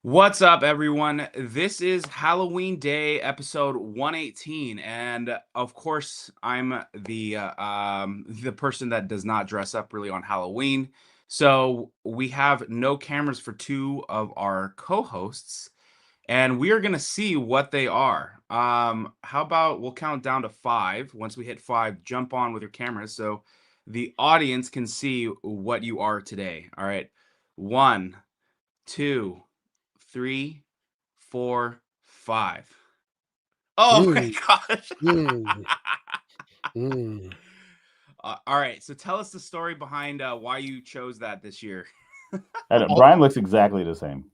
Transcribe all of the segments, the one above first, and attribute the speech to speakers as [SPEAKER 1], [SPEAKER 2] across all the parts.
[SPEAKER 1] What's up, everyone? This is Halloween Day, episode 118, and of course, I'm the person that does not dress up really on Halloween. So we have no cameras for two of our co-hosts, and we are gonna see what they are. How about we'll count down to five. Once we hit five, jump on with your cameras so the audience can see what you are today. All right, one, two, three, four, five. Oh my
[SPEAKER 2] Mm,
[SPEAKER 1] gosh.
[SPEAKER 2] mm, mm.
[SPEAKER 1] All right. So tell us the story behind why you chose that this year.
[SPEAKER 2] Oh,
[SPEAKER 3] Brian looks exactly the same.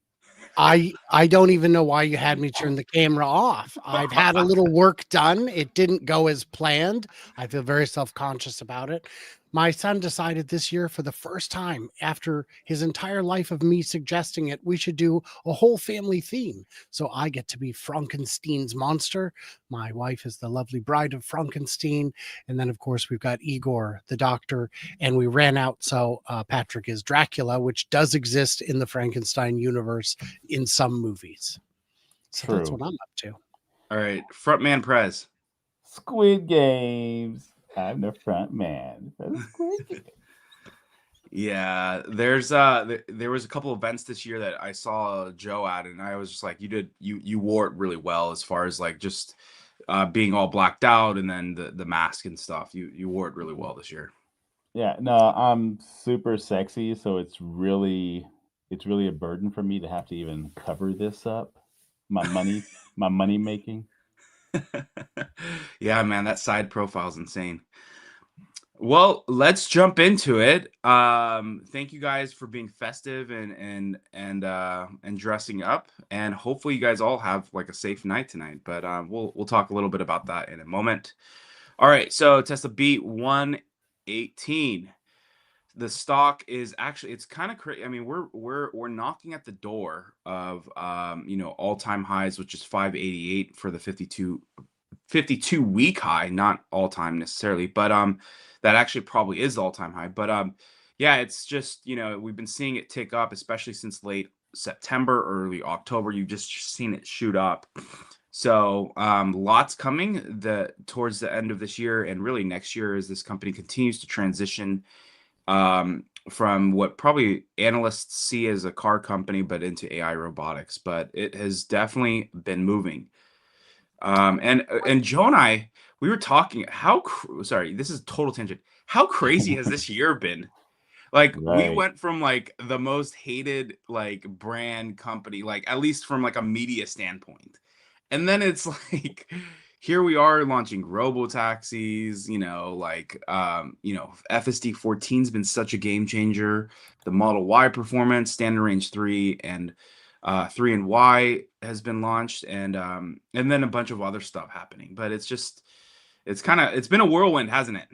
[SPEAKER 2] I don't even know why you had me turn the camera off. I've had a little work done. It didn't go as planned. I feel very self-conscious about it. My son decided this year for the first time after his entire life of me suggesting it, we should do a whole family theme. So I get to be Frankenstein's monster. My wife is the lovely bride of Frankenstein. And then, of course, we've got Igor, the doctor, and we ran out. So Patrick is Dracula, which does exist in the Frankenstein universe in some movies. So that's what
[SPEAKER 3] True.
[SPEAKER 2] I'm up to.
[SPEAKER 1] All right. Frontman Prez.
[SPEAKER 3] Squid Games. I'm the front man for the Squid Games.
[SPEAKER 1] Yeah, there was a couple events this year that I saw Joe at, and I was just like, you wore it really well as far as like just being all blacked out and then the mask and stuff. You wore it really well this year.
[SPEAKER 3] Yeah, no, I'm super sexy, so it's really a burden for me to have to even cover this up. My money making.
[SPEAKER 1] Yeah, man, that side profile's insane. Well, let's jump into it. Thank you guys for being festive and dressing up, and hopefully you guys all have like a safe night tonight. But we'll talk a little bit about that in a moment. All right, so Tesla beat 118. The stock is actually it's kind of crazy. I mean, we're knocking at the door of all-time highs, which is 588 for the 52 week high, not all time necessarily, but that actually probably is the all-time high. But yeah, it's just, we've been seeing it tick up, especially since late September, early October. You've just seen it shoot up. So lots coming towards the end of this year and really next year as this company continues to transition from what probably analysts see as a car company, but into AI robotics. But it has definitely been moving. And Joe and I, we were talking sorry, this is a total tangent. How crazy has this year been? Like we
[SPEAKER 3] Right.
[SPEAKER 1] went from like the most hated like brand company, like at least from like a media standpoint. And then it's like here we are launching robo taxis, FSD 14's been such a game changer. The Model Y performance, standard range 3 and 3 and Y has been launched, and then a bunch of other stuff happening. But it's been a whirlwind, hasn't it?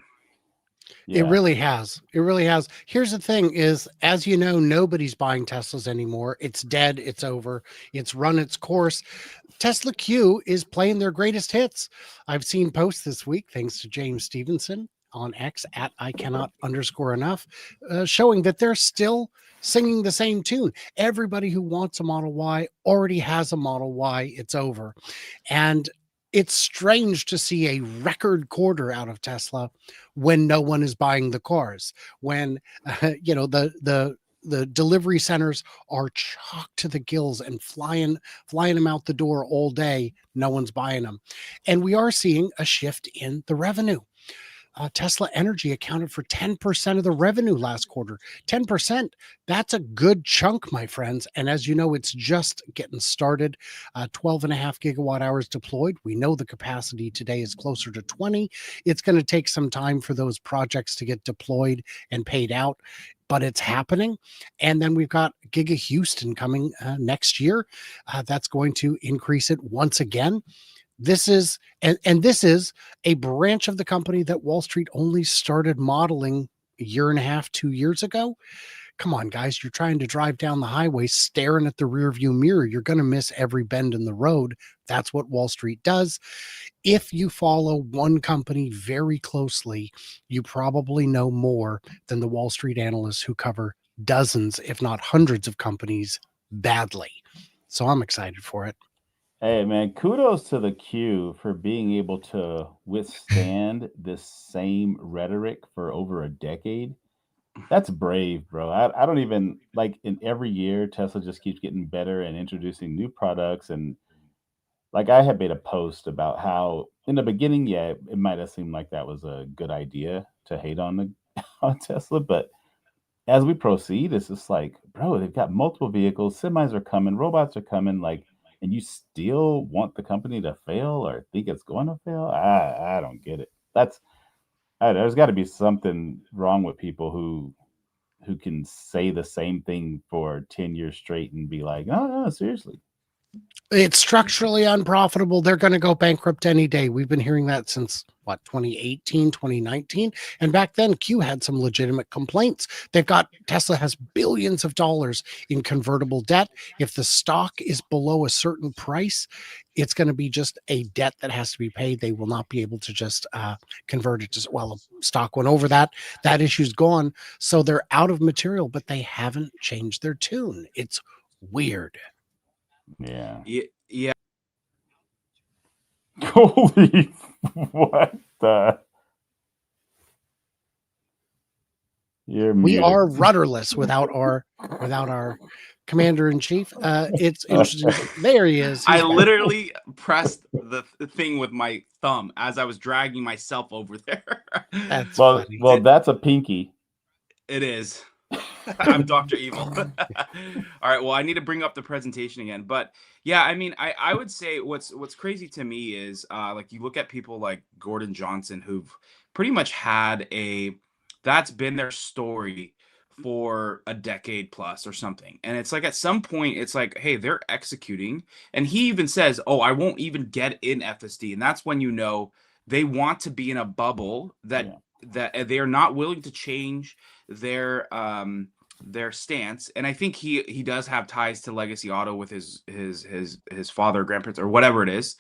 [SPEAKER 2] It
[SPEAKER 3] Yeah.
[SPEAKER 2] really has. It really has. Here's the thing is, as you know, nobody's buying Teslas anymore. It's dead. It's over. It's run its course. Tesla Q is playing their greatest hits. I've seen posts this week, thanks to James Stevenson on X at I cannot underscore enough, showing that they're still singing the same tune. Everybody who wants a Model Y already has a Model Y. It's over. And it's strange to see a record quarter out of Tesla when no one is buying the cars, when the delivery centers are chocked to the gills and flying them out the door all day. No one's buying them. And we are seeing a shift in the revenue. Tesla Energy accounted for 10% of the revenue last quarter. 10%, that's a good chunk, my friends. And as you know, it's just getting started. 12 and a half gigawatt hours deployed. We know the capacity today is closer to 20. It's going to take some time for those projects to get deployed and paid out, but it's happening. And then we've got Giga Houston coming next year. That's going to increase it once again. This is this is a branch of the company that Wall Street only started modeling a year and a half, 2 years ago. Come on, guys, you're trying to drive down the highway staring at the rearview mirror. You're going to miss every bend in the road. That's what Wall Street does. If you follow one company very closely, you probably know more than the Wall Street analysts who cover dozens, if not hundreds of companies badly. So I'm excited for it.
[SPEAKER 3] Hey man, kudos to the Q for being able to withstand this same rhetoric for over a decade. That's brave, bro. I don't even like in every year Tesla just keeps getting better and introducing new products. And like I had made a post about how in the beginning, yeah, it might have seemed like that was a good idea to hate on the on Tesla, but as we proceed, it's just like, bro, they've got multiple vehicles, semis are coming, robots are coming, like, and you still want the company to fail or think it's going to fail? I don't get it. There's got to be something wrong with people who can say the same thing for 10 years straight and be like, oh no, seriously.
[SPEAKER 2] It's structurally unprofitable. They're going to go bankrupt any day. We've been hearing that since what, 2018, 2019. And back then, Q had some legitimate complaints. Tesla has billions of dollars in convertible debt. If the stock is below a certain price, it's going to be just a debt that has to be paid. They will not be able to just convert it to, well, stock went over that. That issue's gone. So they're out of material, but they haven't changed their tune. It's weird.
[SPEAKER 3] Yeah.
[SPEAKER 1] Yeah.
[SPEAKER 3] Holy, what the? You're
[SPEAKER 2] We
[SPEAKER 3] muted.
[SPEAKER 2] are rudderless without our commander in chief. It's interesting. There he is.
[SPEAKER 1] I
[SPEAKER 2] He's back.
[SPEAKER 1] literally pressed the thing with my thumb as I was dragging myself over there.
[SPEAKER 2] That's
[SPEAKER 3] Well,
[SPEAKER 2] funny.
[SPEAKER 3] well, that's a pinky.
[SPEAKER 1] It is. I'm Dr. Evil. All right. Well, I need to bring up the presentation again. But yeah, I mean, I would say what's crazy to me is like you look at people like Gordon Johnson who've pretty much had that's been their story for a decade plus or something. And it's like at some point it's like, hey, they're executing. And he even says, oh, I won't even get in FSD. And that's when you know they want to be in a bubble that they are not willing to change their stance. And I think he does have ties to Legacy Auto with his father, grandparents, or whatever it is.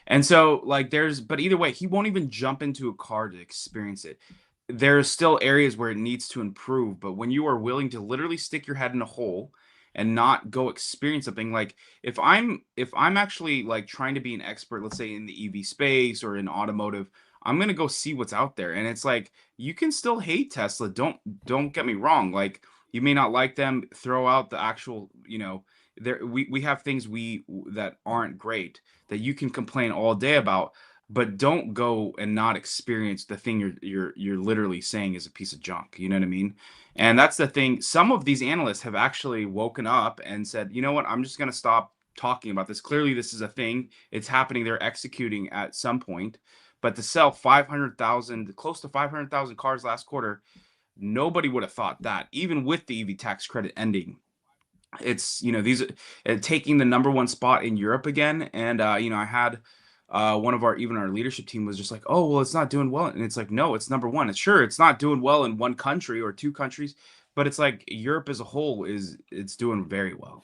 [SPEAKER 1] And so like but either way, he won't even jump into a car to experience it. There's still areas where it needs to improve, but when you are willing to literally stick your head in a hole and not go experience something, like if I'm actually like trying to be an expert, let's say in the EV space or in automotive, I'm gonna go see what's out there. And it's like you can still hate Tesla. Don't get me wrong. Like you may not like them, throw out the actual, we have things that aren't great that you can complain all day about, but don't go and not experience the thing you're literally saying is a piece of junk. You know what I mean? And that's the thing. Some of these analysts have actually woken up and said, you know what, I'm just going to stop talking about this. Clearly, this is a thing. It's happening. They're executing at some point. But to sell 500,000, close to 500,000 cars last quarter, nobody would have thought that, even with the EV tax credit ending. It's, these taking the #1 spot in Europe again. And, I had one of our leadership team was just like, oh, well, it's not doing well. And it's like, no, it's #1. It's not doing well in one country or two countries, but it's like Europe as a whole it's doing very well,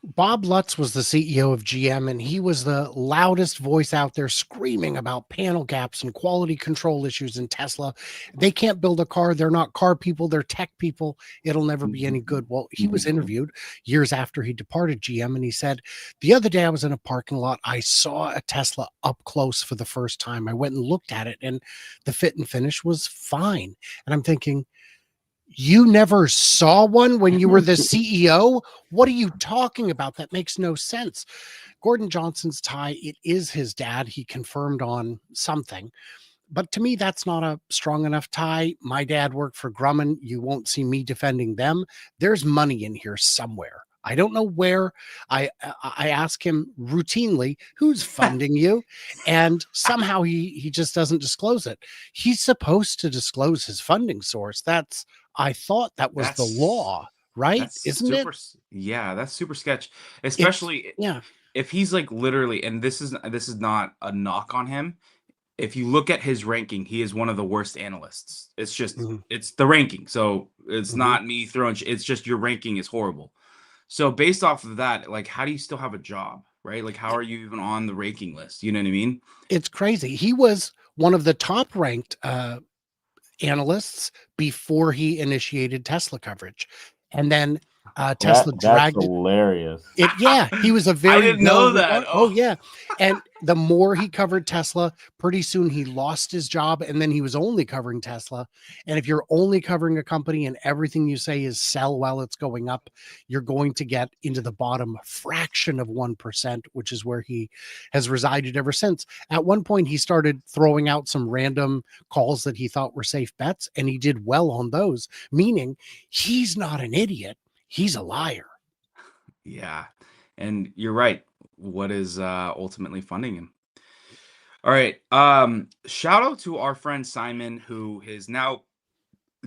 [SPEAKER 2] Bob Lutz was the CEO of GM, and he was the loudest voice out there screaming about panel gaps and quality control issues in Tesla. They can't build a car. They're not car people. They're tech people. It'll never be any good. Well, he was interviewed years after he departed GM, and he said, the other day I was in a parking lot. I saw a Tesla up close for the first time. I went and looked at it, and the fit and finish was fine. And I'm thinking, you never saw one when you were the CEO? What are you talking about? That makes no sense. Gordon Johnson's tie, it is his dad. He confirmed on something. But to me, that's not a strong enough tie. My dad worked for Grumman. You won't see me defending them. There's money in here somewhere. I don't know where. I ask him routinely, who's funding you? And somehow he just doesn't disclose it. He's supposed to disclose his funding source. I thought that was the law, right? Isn't it?
[SPEAKER 1] Yeah, that's super sketch. Especially if he's like literally, and this is not a knock on him. If you look at his ranking, he is one of the worst analysts. It's just it's the ranking. So it's not me throwing it's just your ranking is horrible. So based off of that, like how do you still have a job, right? Like how are you even on the ranking list? You know what I mean?
[SPEAKER 2] It's crazy. He was one of the top ranked analysts before he initiated Tesla coverage. And then Tesla
[SPEAKER 3] That's
[SPEAKER 2] dragged it.
[SPEAKER 3] hilarious.
[SPEAKER 2] Yeah, he was a
[SPEAKER 1] I
[SPEAKER 2] very
[SPEAKER 1] didn't know that.
[SPEAKER 2] Oh yeah. And the more he covered Tesla, pretty soon he lost his job and then he was only covering Tesla. And if you're only covering a company and everything you say is sell while it's going up, you're going to get into the bottom fraction of 1%, which is where he has resided ever since. At one point he started throwing out some random calls that he thought were safe bets and he did well on those, meaning he's not an idiot, he's a liar.
[SPEAKER 1] Yeah. And you're right. What is ultimately funding him? All right. Shout out to our friend Simon, who has now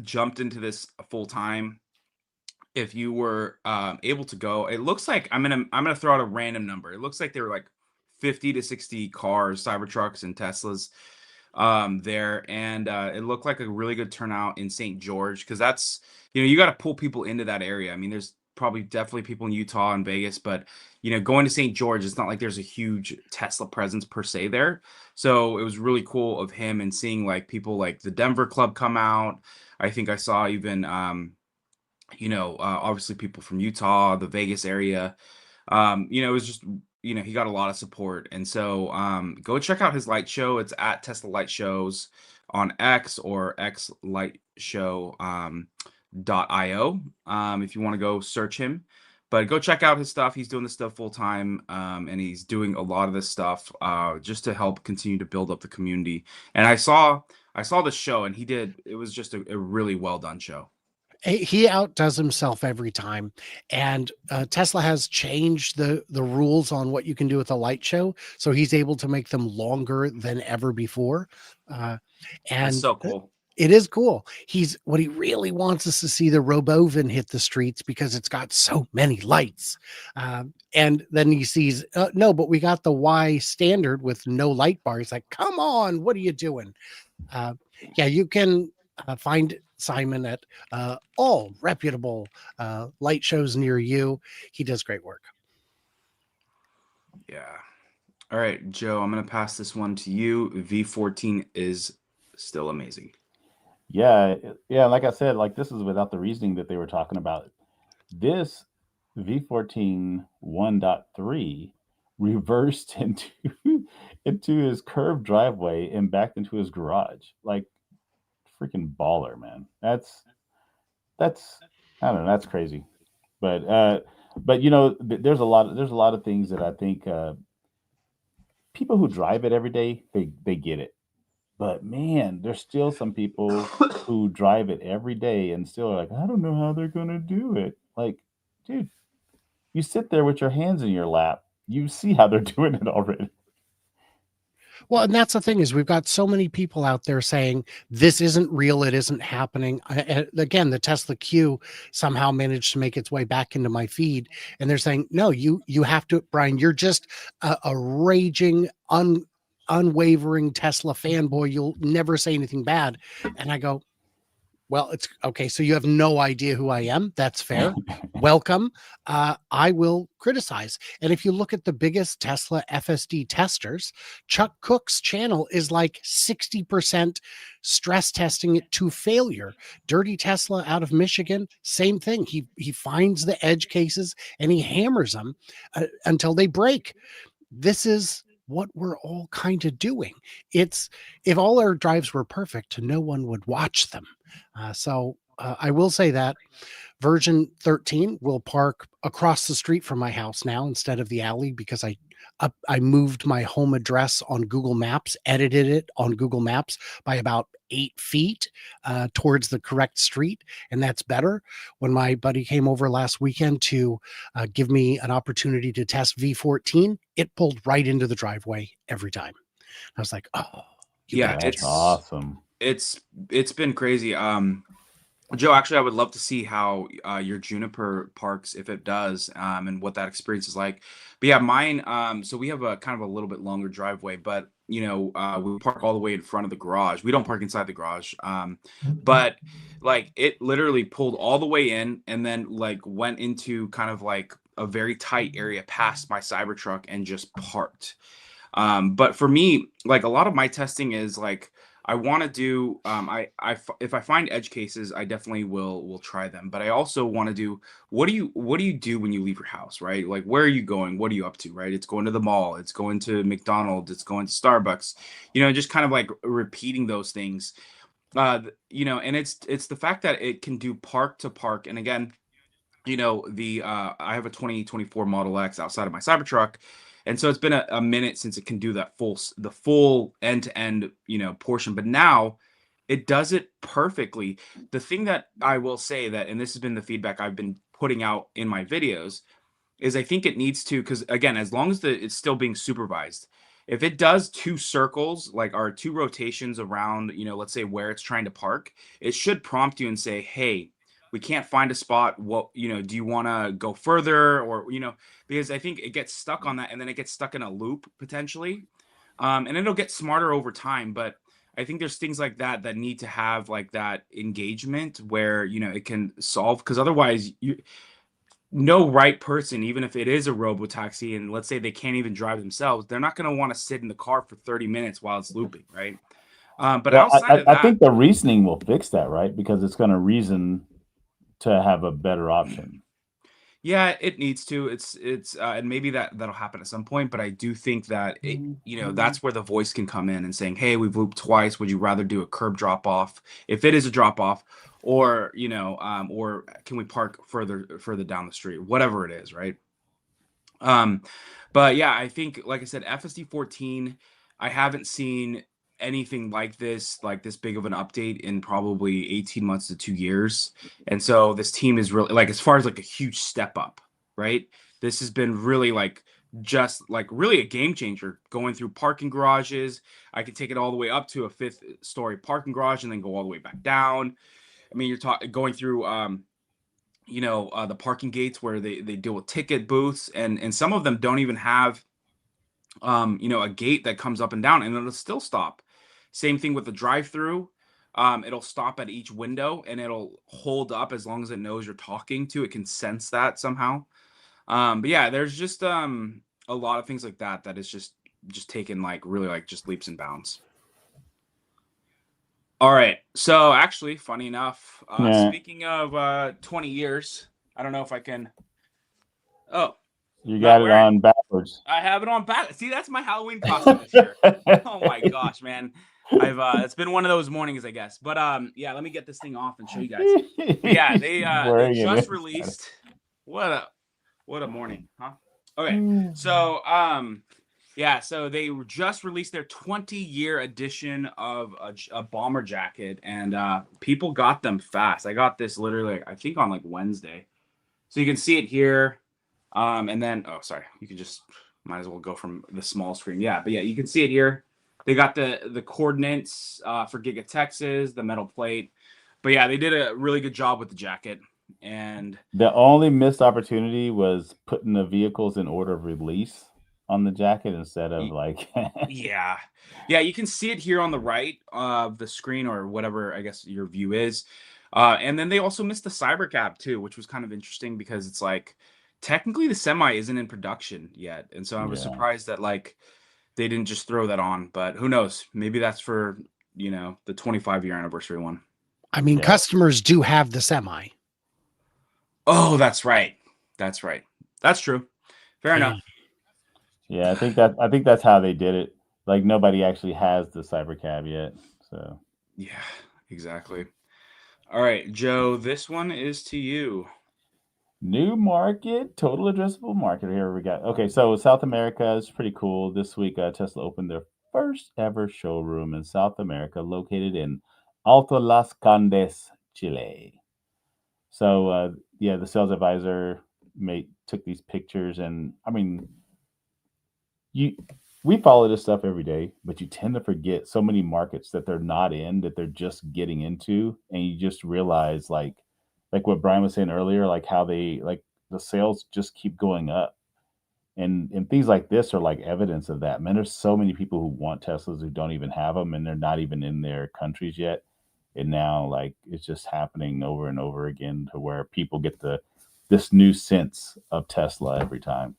[SPEAKER 1] jumped into this full time. If you were able to go, it looks like I'm gonna throw out a random number. It looks like there were like 50 to 60 cars, Cybertrucks, and Teslas there, and it looked like a really good turnout in St. George because that's you got to pull people into that area. I mean, there's probably definitely people in Utah and Vegas, but going to St. George, it's not like there's a huge Tesla presence per se there. So it was really cool of him and seeing like people like the Denver Club come out. I think I saw even obviously people from Utah, the Vegas area. It was just, he got a lot of support. And so go check out his light show. It's at Tesla Light Shows on X or X Light Show .io if you want to go search him. But go check out his stuff. He's doing this stuff full time, and he's doing a lot of this stuff just to help continue to build up the community. And I saw the show, and it was just a really well done show.
[SPEAKER 2] He outdoes himself every time, and Tesla has changed the rules on what you can do with a light show, so he's able to make them longer than ever before.
[SPEAKER 1] That's
[SPEAKER 2] And
[SPEAKER 1] so cool.
[SPEAKER 2] it is cool. What he really wants is to see the Robovan hit the streets because it's got so many lights. And then he sees, no, but we got the Y standard with no light bar. He's like, come on, what are you doing? Yeah, you can find Simon at all reputable light shows near you. He does great work.
[SPEAKER 1] Yeah. All right, Joe, I'm going to pass this one to you. V14 is still amazing.
[SPEAKER 3] Yeah, like I said, like this is without the reasoning that they were talking about. This V14 1.3 reversed into his curved driveway and backed into his garage. Like freaking baller, man. That's I don't know, that's crazy. But there's a lot of things that I think people who drive it every day, they get it. But man, there's still some people who drive it every day and still are like, I don't know how they're gonna do it. Like, dude, you sit there with your hands in your lap. You see how they're doing it already.
[SPEAKER 2] Well, and that's the thing is we've got so many people out there saying this isn't real, it isn't happening. Again, the Tesla Q somehow managed to make its way back into my feed, and they're saying, no, you have to, Brian. You're just a raging, unwavering Tesla fanboy. You'll never say anything bad. And I go, well, it's okay. So you have no idea who I am. That's fair. Welcome. I will criticize. And if you look at the biggest Tesla FSD testers, Chuck Cook's channel is like 60% stress testing it to failure. Dirty Tesla out of Michigan, same thing. He finds the edge cases and he hammers them until they break. This is what we're all kind of doing. It's if all our drives were perfect, no one would watch them. So I will say that version 13 will park across the street from my house now instead of the alley because I moved my home address on Google Maps, edited it on Google Maps by about 8 feet towards the correct street, and that's better. When my buddy came over last weekend to give me an opportunity to test V14, it pulled right into the driveway every time. I was like, oh,
[SPEAKER 1] Yeah,
[SPEAKER 3] That's awesome.
[SPEAKER 1] it's been crazy. Joe, actually, I would love to see how your Juniper parks, if it does, and what that experience is like. But yeah, mine. So we have a kind of a little bit longer driveway, but we park all the way in front of the garage. We don't park inside the garage. But like it literally pulled all the way in, and then like went into kind of like a very tight area past my Cybertruck and just parked. But for me, like a lot of my testing is like I want to do if I find edge cases, I definitely will try them. But I also want to do, what do you do when you leave your house, right? Like, where are you going? What are you up to, right? It's going to the mall, it's going to McDonald's, it's going to Starbucks, just kind of like repeating those things. And it's the fact that it can do park to park. And again, the I have a 2024 Model X outside of my Cybertruck, and so it's been a minute since it can do that the full end to end portion. But now it does it perfectly. The thing that I will say that, and this has been the feedback I've been putting out in my videos, is I think it needs to, because again, as long as it's still being supervised, if it does two circles, like, or two rotations around, let's say where it's trying to park, it should prompt you and say, hey, we can't find a spot. What, do you want to go further? Or, because I think it gets stuck on that, and then it gets stuck in a loop potentially. And it'll get smarter over time. But I think there's things like that that need to have like that engagement where, it can solve, because otherwise no right person, even if it is a robotaxi, and let's say they can't even drive themselves, they're not going to want to sit in the car for 30 minutes while it's looping, right? But
[SPEAKER 3] Well,
[SPEAKER 1] outside of
[SPEAKER 3] I
[SPEAKER 1] that,
[SPEAKER 3] think the reasoning will fix that, right? Because it's going to reason to have a better option.
[SPEAKER 1] yeah, it needs to. And maybe that'll happen at some point. But I do think that that's where the voice can come in and saying, "Hey, we've looped twice. Would you rather do a curb drop off, if it is a drop off, or or can we park further down the street? Whatever it is, right?" Um, but yeah, I think, like I said, FSD 14, I haven't seen anything like this big of an update in probably 18 months to 2 years. And so this team is really, like, as far as like a huge step up, right? This has been really like, just like really a game changer, going through parking garages. I can take it all the way up to a 5th story parking garage and then go all the way back down. I mean, you're talking going through the parking gates where they deal with ticket booths, and some of them don't even have a gate that comes up and down, and it'll still stop. Same thing with the drive-through. It'll stop at each window, and it'll hold up as long as it knows you're talking to it. Can sense that somehow. But yeah, there's just a lot of things like that is just taken like really like just leaps and bounds. All right. So actually, funny enough,
[SPEAKER 3] Yeah.
[SPEAKER 1] speaking of 20 years, I don't know if I can. Oh,
[SPEAKER 3] You
[SPEAKER 1] not
[SPEAKER 3] got it
[SPEAKER 1] wearing.
[SPEAKER 3] on backwards.
[SPEAKER 1] I have it on back. See, that's my Halloween costume this year. Oh my gosh, man. It's been one of those mornings, I guess. But yeah, let me get this thing off and show you guys. But yeah, they just released. What a morning, huh? Okay. So yeah, so they just released their 20-year edition of a bomber jacket, and people got them fast. I got this literally, I think, on like Wednesday. So you can see it here. And then, oh, sorry, you can just, might as well go from the small screen. Yeah, but yeah, you can see it here. They got the coordinates for Giga Texas, the metal plate. But yeah, they did a really good job with the jacket. And
[SPEAKER 3] the only missed opportunity was putting the vehicles in order of release on the jacket instead of like
[SPEAKER 1] yeah, you can see it here on the right of the screen, or whatever I guess your view is. And then they also missed the Cybercab too, which was kind of interesting, because it's like technically the Semi isn't in production yet, and so I was surprised that like they didn't just throw that on. But who knows? Maybe that's for the 25-year anniversary one.
[SPEAKER 2] I mean, customers do have the Semi.
[SPEAKER 1] Oh, that's right. That's true. Fair enough.
[SPEAKER 3] Yeah, I think that's how they did it. Like, nobody actually has the Cybercab yet. So
[SPEAKER 1] yeah, exactly. All right, Joe, this one is to you.
[SPEAKER 3] New market, total addressable market. Here we got. Okay, so South America is pretty cool. This week, Tesla opened their first ever showroom in South America, located in Alto Las Condes, Chile. So, yeah, the sales advisor took these pictures, and I mean, we follow this stuff every day, but you tend to forget so many markets that they're not in, that they're just getting into, and you just realize like what Brian was saying earlier, like how they like the sales just keep going up. And things like this are like evidence of that. Man, there's so many people who want Teslas who don't even have them, and they're not even in their countries yet. And now, like, it's just happening over and over again, to where people get this new sense of Tesla every time.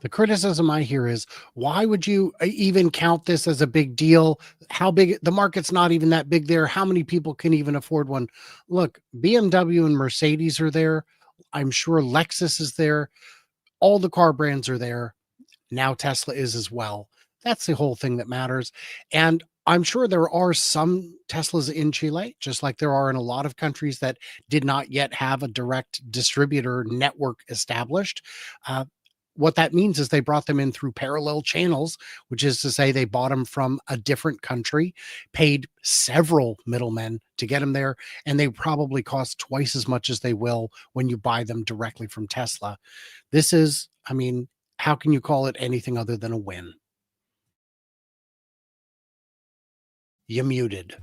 [SPEAKER 2] The criticism I hear is, why would you even count this as a big deal? How big the market's not even that big there. How many people can even afford one? Look, BMW and Mercedes are there. I'm sure Lexus is there. All the car brands are there. Now Tesla is as well. That's the whole thing that matters. And I'm sure there are some Teslas in Chile, just like there are in a lot of countries that did not yet have a direct distributor network established. Uh, what that means is they brought them in through parallel channels, which is to say they bought them from a different country, paid several middlemen to get them there, and they probably cost twice as much as they will when you buy them directly from Tesla. This is, I mean, how can you call it anything other than a win? You muted.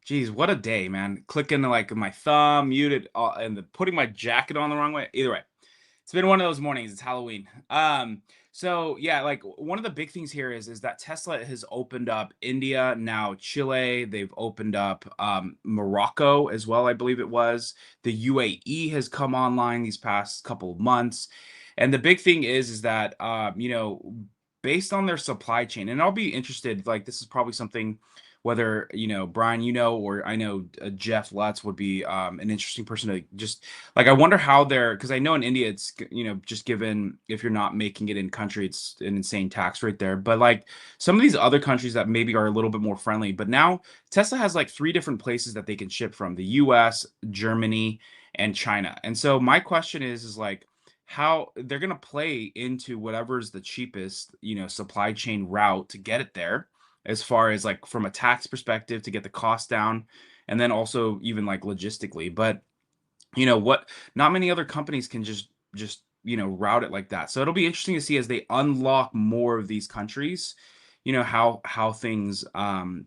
[SPEAKER 1] Geez, what a day, man. Clicking like my thumb, muted, and putting my jacket on the wrong way. Either way, it's been one of those mornings. It's Halloween. So yeah, like one of the big things here is that Tesla has opened up India, now Chile. They've opened up Morocco as well, I believe it was. The UAE has come online these past couple of months, and the big thing is that based on their supply chain, and I'll be interested. Like this is probably something whether Brian, or I know Jeff Lutz would be an interesting person to just like. I wonder how they're, because I know in India it's just given if you're not making it in country, it's an insane tax rate there. But like some of these other countries that maybe are a little bit more friendly, but now Tesla has like 3 different places that they can ship from: the U.S., Germany, and China. And so my question is like how they're going to play into whatever's the cheapest supply chain route to get it there, as far as like from a tax perspective to get the cost down, and then also even like logistically. But what, not many other companies can just route it like that. So it'll be interesting to see as they unlock more of these countries, how things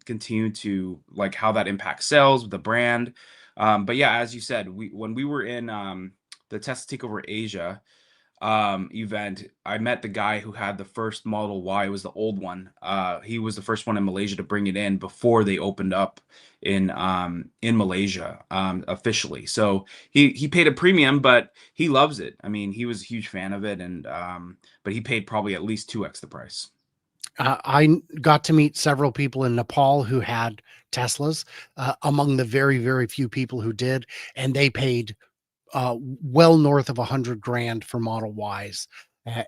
[SPEAKER 1] continue to, like, how that impacts sales with the brand. But yeah, as you said, when we were in the Tesla Takeover Asia event, I met the guy who had the first Model Y. It was the old one. He was the first one in Malaysia to bring it in before they opened up in Malaysia officially. So he paid a premium, but he loves it. I mean, he was a huge fan of it, and but he paid probably at least 2x the price.
[SPEAKER 2] I got to meet several people in Nepal who had Teslas, among the very, very few people who did, and they paid well north of 100 grand for Model Ys.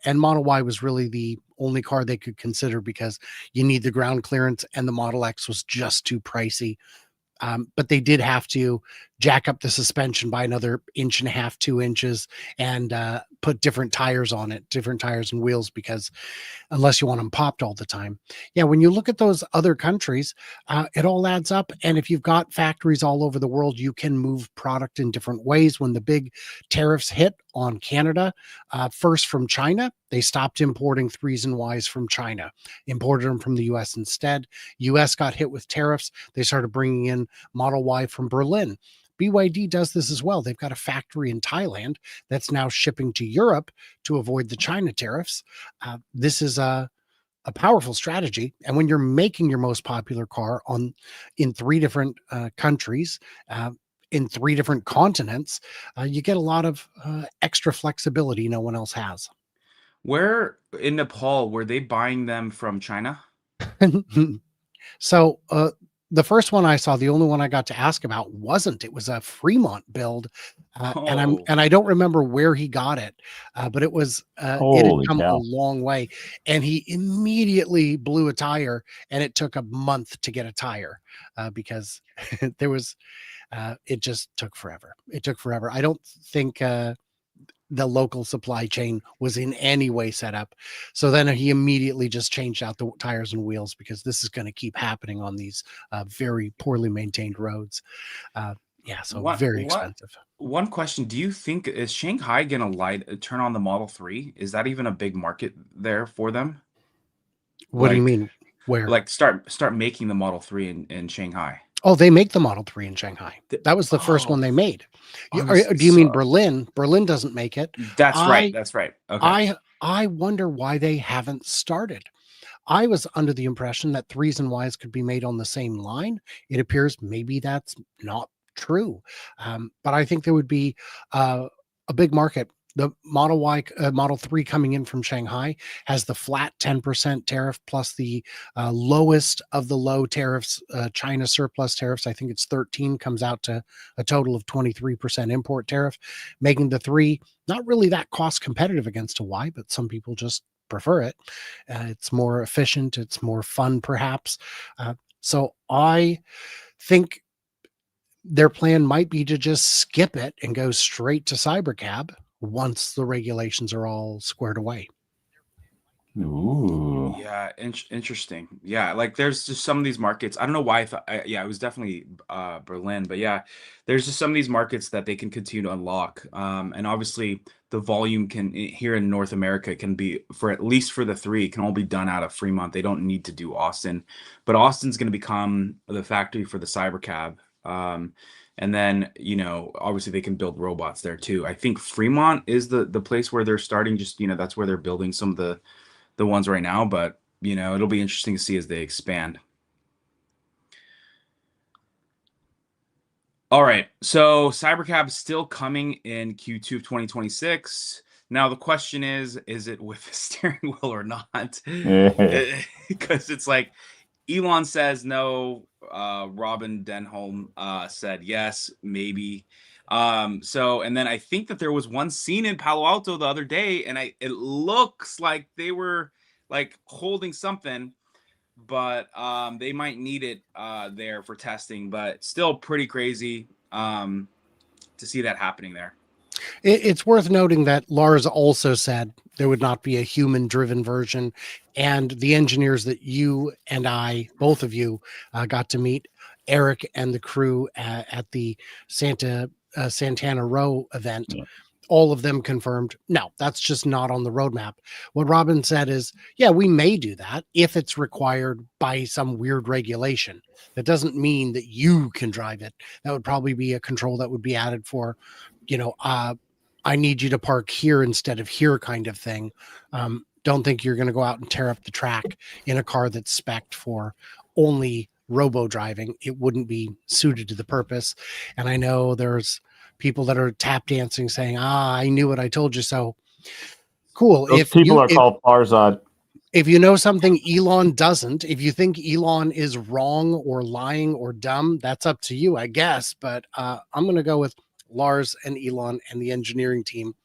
[SPEAKER 2] And Model Y was really the only car they could consider because you need the ground clearance, and the Model X was just too pricey. But they did have to jack up the suspension by another 1.5 inches, 2 inches, and put different tires on it, different tires and wheels, because unless you want them popped all the time. Yeah, when you look at those other countries, it all adds up. And if you've got factories all over the world, you can move product in different ways. When the big tariffs hit on Canada, first from China, they stopped importing threes and Ys from China, imported them from the US instead. US got hit with tariffs. They started bringing in Model Y from Berlin. BYD does this as well. They've got a factory in Thailand that's now shipping to Europe to avoid the China tariffs. This is a powerful strategy. And when you're making your most popular car in 3 different countries, in 3 different continents, you get a lot of extra flexibility no one else has.
[SPEAKER 1] Where in Nepal were they buying them from China?
[SPEAKER 2] So the first one I saw, the only one I got to ask about wasn't. It was a Fremont build,
[SPEAKER 1] Oh,
[SPEAKER 2] and I don't remember where he got it, but it was it had
[SPEAKER 3] Holy
[SPEAKER 2] come a
[SPEAKER 3] cow.
[SPEAKER 2] long way, and he immediately blew a tire, and it took a month to get a tire because there was it just took forever. It took forever. I don't think the local supply chain was in any way set up. So then he immediately just changed out the tires and wheels, because this is going to keep happening on these very poorly maintained roads. Yeah, so very
[SPEAKER 1] what
[SPEAKER 2] expensive.
[SPEAKER 1] one question, do you think is Shanghai gonna turn on the Model 3? Is that even a big market there for them?
[SPEAKER 2] What do you
[SPEAKER 1] Like
[SPEAKER 2] mean? Where?
[SPEAKER 1] like start making the Model 3 in Shanghai.
[SPEAKER 2] Oh, they make the Model 3 in Shanghai. That was the first one
[SPEAKER 1] Oh,
[SPEAKER 2] they made.
[SPEAKER 1] I'm
[SPEAKER 2] Do you mean
[SPEAKER 1] so
[SPEAKER 2] Berlin? Berlin doesn't make it.
[SPEAKER 1] that's right.
[SPEAKER 2] I
[SPEAKER 1] That's right. Okay.
[SPEAKER 2] I wonder why they haven't started. I was under the impression that threes and Ys could be made on the same line. It appears maybe that's not true. But I think there would be a big market. The Model 3 coming in from Shanghai has the flat 10% tariff plus the lowest of the low tariffs, China surplus tariffs. I think it's 13, comes out to a total of 23% import tariff, making the 3 not really that cost competitive against a Y, but some people just prefer it. It's more efficient. It's more fun, perhaps. So I think their plan might be to just skip it and go straight to Cybercab once the regulations are all squared away.
[SPEAKER 3] Ooh.
[SPEAKER 1] Yeah, interesting. Yeah, like there's just some of these markets. I don't know why I thought. Yeah, it was definitely Berlin, but yeah, there's just some of these markets that they can continue to unlock. And obviously, the volume here in North America can be for at least for the 3 can all be done out of Fremont. They don't need to do Austin, but Austin's going to become the factory for the Cybercab. And then obviously they can build robots there too. I think Fremont is the place where they're starting. Just that's where they're building some of the ones right now, but it'll be interesting to see as they expand. All right, so Cybercab is still coming in Q2 of 2026. Now the question is it with a steering wheel or not? Because it's like Elon says no, Robin Denholm said yes, maybe. And then I think that there was one scene in Palo Alto the other day, and it looks like they were like holding something, but they might need it there for testing, but still pretty crazy to see that happening there.
[SPEAKER 2] It's worth noting that Lars also said there would not be a human-driven version, and the engineers that you and I, both of you, got to meet, Eric and the crew at the Santana Row event,
[SPEAKER 3] Yeah.
[SPEAKER 2] all of them confirmed, no, that's just not on the roadmap. What Robin said is, yeah, we may do that if it's required by some weird regulation. That doesn't mean that you can drive it. That would probably be a control that would be added for, I need you to park here instead of here kind of thing. Don't think you're going to go out and tear up the track in a car that's spec'd for only robo driving. It wouldn't be suited to the purpose. And I know there's people that are tap dancing saying, I knew it, I told you so. Cool.
[SPEAKER 3] Those people are called Farzad.
[SPEAKER 2] If you know something Elon doesn't, if you think Elon is wrong or lying or dumb, that's up to you, I guess. But I'm going to go with Lars and Elon and the engineering team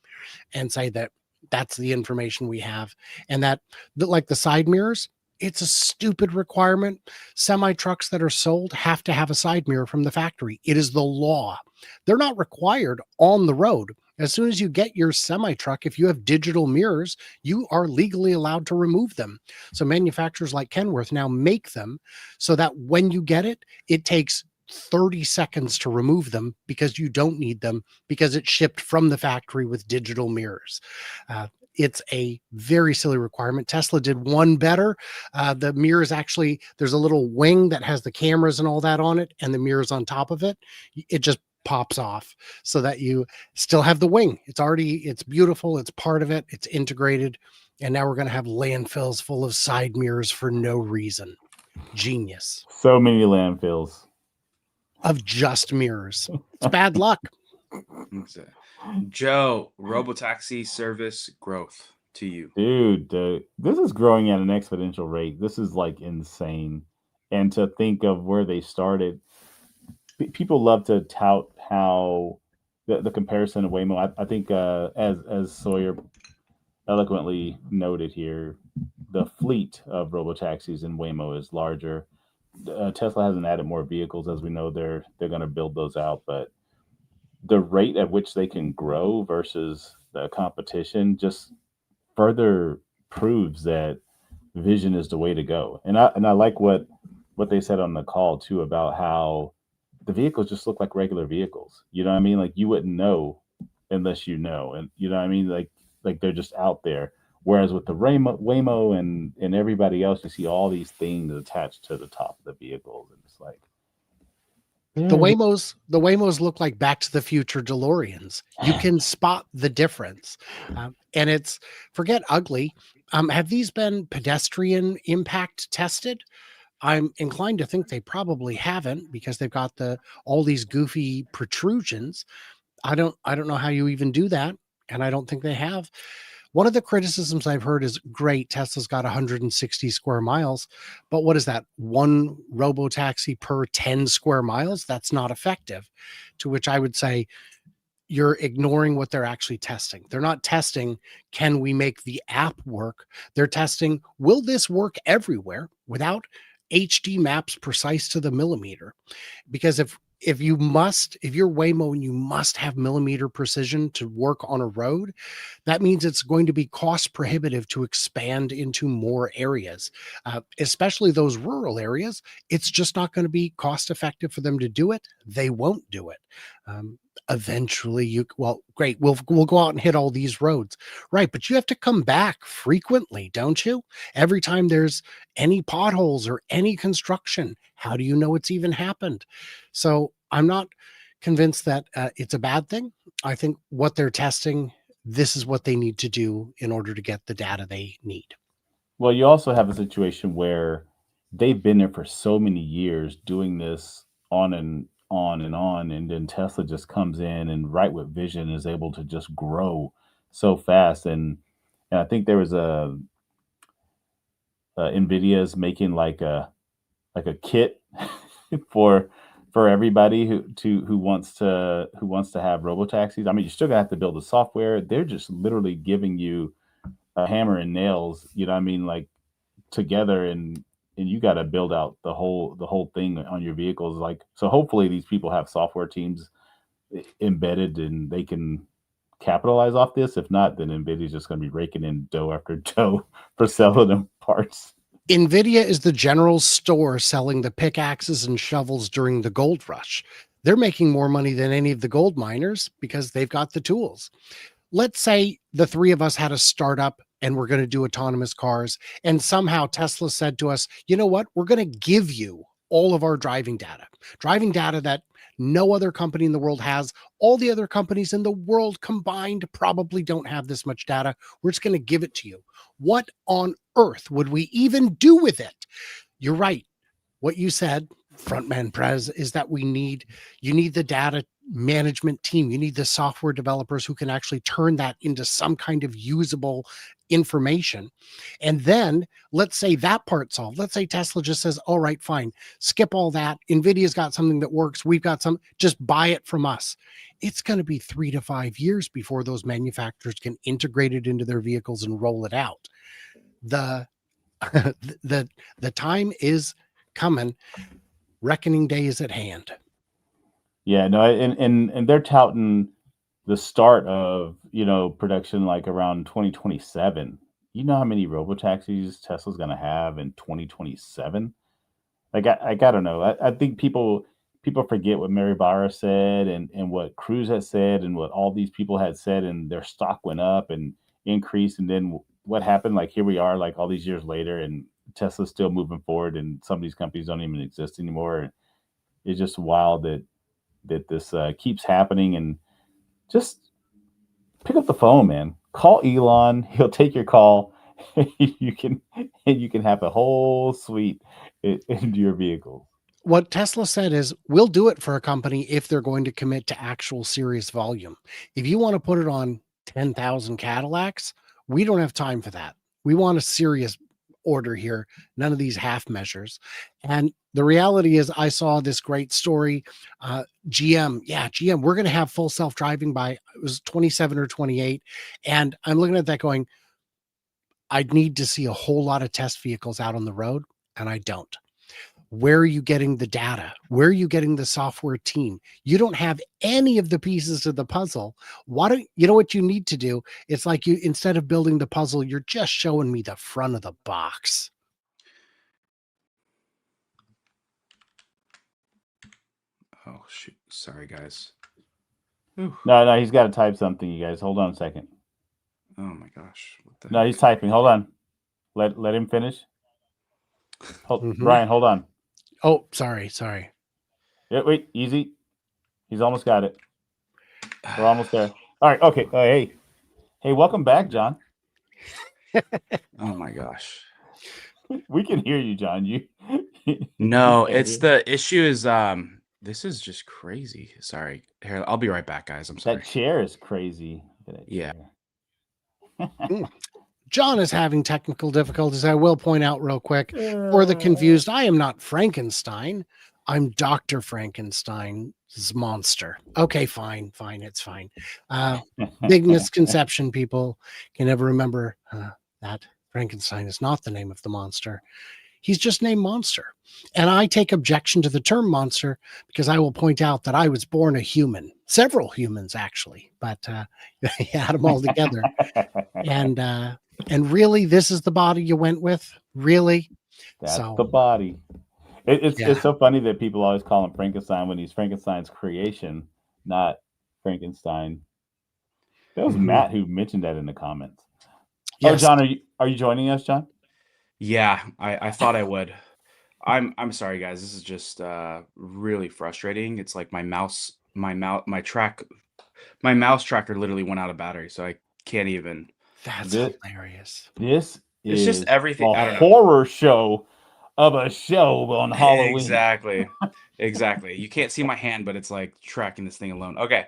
[SPEAKER 2] and say that that's the information we have. And that like the side mirrors, it's a stupid requirement. Semi trucks that are sold have to have a side mirror from the factory. It is the law. They're not required on the road. As soon as you get your semi truck, if you have digital mirrors, you are legally allowed to remove them. So manufacturers like Kenworth now make them so that when you get it, it takes 30 seconds to remove them because you don't need them because it's shipped from the factory with digital mirrors. It's a very silly requirement. Tesla did one better. The mirrors actually, there's a little wing that has the cameras and all that on it, and the mirrors on top of it. It just pops off so that you still have the wing. It's beautiful. It's part of it. It's integrated. And now we're going to have landfills full of side mirrors for no reason. Genius.
[SPEAKER 3] So many landfills
[SPEAKER 2] of just mirrors. It's bad luck.
[SPEAKER 1] Joe, robotaxi service growth to you.
[SPEAKER 3] Dude, this is growing at an exponential rate. This is like insane. And to think of where they started, people love to tout how the comparison of Waymo. I think as Sawyer eloquently noted here, the fleet of robotaxis in Waymo is larger. Tesla hasn't added more vehicles, as we know. They're going to build those out, but the rate at which they can grow versus the competition just further proves that vision is the way to go. And I like what they said on the call too about how the vehicles just look like regular vehicles. You know what I mean? Like you wouldn't know unless you know, and you know what I mean? Like they're just out there. Whereas with the Waymo and everybody else, you see all these things attached to the top of the vehicles, and it's like
[SPEAKER 2] the Waymos look like Back to the Future DeLoreans. You can spot the difference, and it's forget ugly. Have these been pedestrian impact tested? I'm inclined to think they probably haven't because they've got all these goofy protrusions. I don't know how you even do that. And I don't think they have. One of the criticisms I've heard is great, Tesla's got 160 square miles, but what is that? One robo-taxi per 10 square miles? That's not effective. To which I would say, you're ignoring what they're actually testing. They're not testing, can we make the app work? They're testing, will this work everywhere without HD maps precise to the millimeter? Because if you're Waymo and you must have millimeter precision to work on a road, that means it's going to be cost prohibitive to expand into more areas, especially those rural areas. It's just not going to be cost effective for them to do it. They won't do it. Eventually, great, we'll go out and hit all these roads, right? But you have to come back frequently, don't you? Every time there's any potholes or any construction, how do you know it's even happened? So I'm not convinced that it's a bad thing. I think what they're testing, this is what they need to do in order to get the data they need.
[SPEAKER 3] Well, you also have a situation where they've been there for so many years doing this on and on and on, and then Tesla just comes in and right with vision is able to just grow so fast. And I think there was Nvidia is making like a kit for everybody who wants to have robo taxis. I mean, you still gonna have to build the software. They're just literally giving you a hammer and nails, you know what I mean, like together, and you got to build out the whole thing on your vehicles. Like, so hopefully these people have software teams embedded and they can capitalize off this. If not, then Nvidia's just going to be raking in dough after dough for selling them parts.
[SPEAKER 2] Nvidia is the general store selling the pickaxes and shovels during the gold rush. They're making more money than any of the gold miners because they've got the tools. Let's say the three of us had a startup and we're going to do autonomous cars, and somehow Tesla said to us, you know what, we're going to give you all of our driving data that no other company in the world has. All the other companies in the world combined probably don't have this much data. We're just going to give it to you. What on earth would we even do with it? You're right. What you said, Frontman Prez, is that you need the data management team. You need the software developers who can actually turn that into some kind of usable information. And then let's say that part's solved. Let's say Tesla just says, all right, fine, skip all that. Nvidia's got something that works. We've got some, just buy it from us. It's going to be 3 to 5 years before those manufacturers can integrate it into their vehicles and roll it out. The time is coming. Reckoning day is at hand.
[SPEAKER 3] Yeah, no, and they're touting the start of, production like around 2027. You know how many robotaxis Tesla's going to have in 2027? Like, I gotta know. I think people forget what Mary Barra said and what Cruz had said and what all these people had said, and their stock went up and increased. And then what happened? Like, here we are, like all these years later, and Tesla's still moving forward, and some of these companies don't even exist anymore. It's just wild that this keeps happening. And just pick up the phone, man. Call Elon. He'll take your call. you can have a whole suite into your vehicle.
[SPEAKER 2] What Tesla said is, we'll do it for a company if they're going to commit to actual serious volume. If you want to put it on 10,000 Cadillacs, we don't have time for that. We want a serious order here, none of these half measures. And the reality is, I saw this great story. GM, we're going to have full self-driving by, it was 27 or 28. And I'm looking at that going, I'd need to see a whole lot of test vehicles out on the road, and I don't. Where are you getting the data? Where are you getting the software team? You don't have any of the pieces of the puzzle. Why don't you know what you need to do? It's like, you, instead of building the puzzle, you're just showing me the front of the box.
[SPEAKER 1] Oh shoot! Sorry, guys.
[SPEAKER 3] No, he's got to type something. You guys, hold on a second.
[SPEAKER 1] Oh my gosh! What the
[SPEAKER 3] No, he's typing. Hold on. Let him finish. Brian, hold on.
[SPEAKER 2] Oh, sorry.
[SPEAKER 3] Yeah, wait, easy. He's almost got it. We're almost there. All right, okay. Hey, welcome back, John.
[SPEAKER 1] Oh my gosh!
[SPEAKER 3] We can hear you, John.
[SPEAKER 1] No, it's the issue is this is just crazy. Sorry. Here, I'll be right back, guys. I'm sorry.
[SPEAKER 3] That chair is crazy. Look at that
[SPEAKER 1] Yeah.
[SPEAKER 3] chair.
[SPEAKER 2] John is having technical difficulties. I will point out real quick for the confused, I am not Frankenstein. I'm Dr. Frankenstein's monster. Okay, fine, it's fine. Big misconception. People can never remember that Frankenstein is not the name of the monster. He's just named Monster. And I take objection to the term monster because I will point out that I was born a human, several humans actually, but you add them all together. And really, this is the body you went with? Really?
[SPEAKER 3] That's
[SPEAKER 2] So,
[SPEAKER 3] the body. It's
[SPEAKER 2] yeah.
[SPEAKER 3] so funny that people always call him Frankenstein when he's Frankenstein's creation, not Frankenstein. That was Matt who mentioned that in the comments.
[SPEAKER 2] Yes.
[SPEAKER 3] Oh, John, are you joining us, John?
[SPEAKER 1] Yeah, I thought I would. I'm sorry, guys. This is just really frustrating. It's like my mouse tracker literally went out of battery, so I can't even.
[SPEAKER 2] That's
[SPEAKER 3] This-
[SPEAKER 2] hilarious.
[SPEAKER 3] This
[SPEAKER 1] It's
[SPEAKER 3] is
[SPEAKER 1] just everything.
[SPEAKER 3] a
[SPEAKER 1] I don't know.
[SPEAKER 3] horror show of a show on Halloween.
[SPEAKER 1] Exactly. You can't see my hand, but it's like tracking this thing alone. Okay.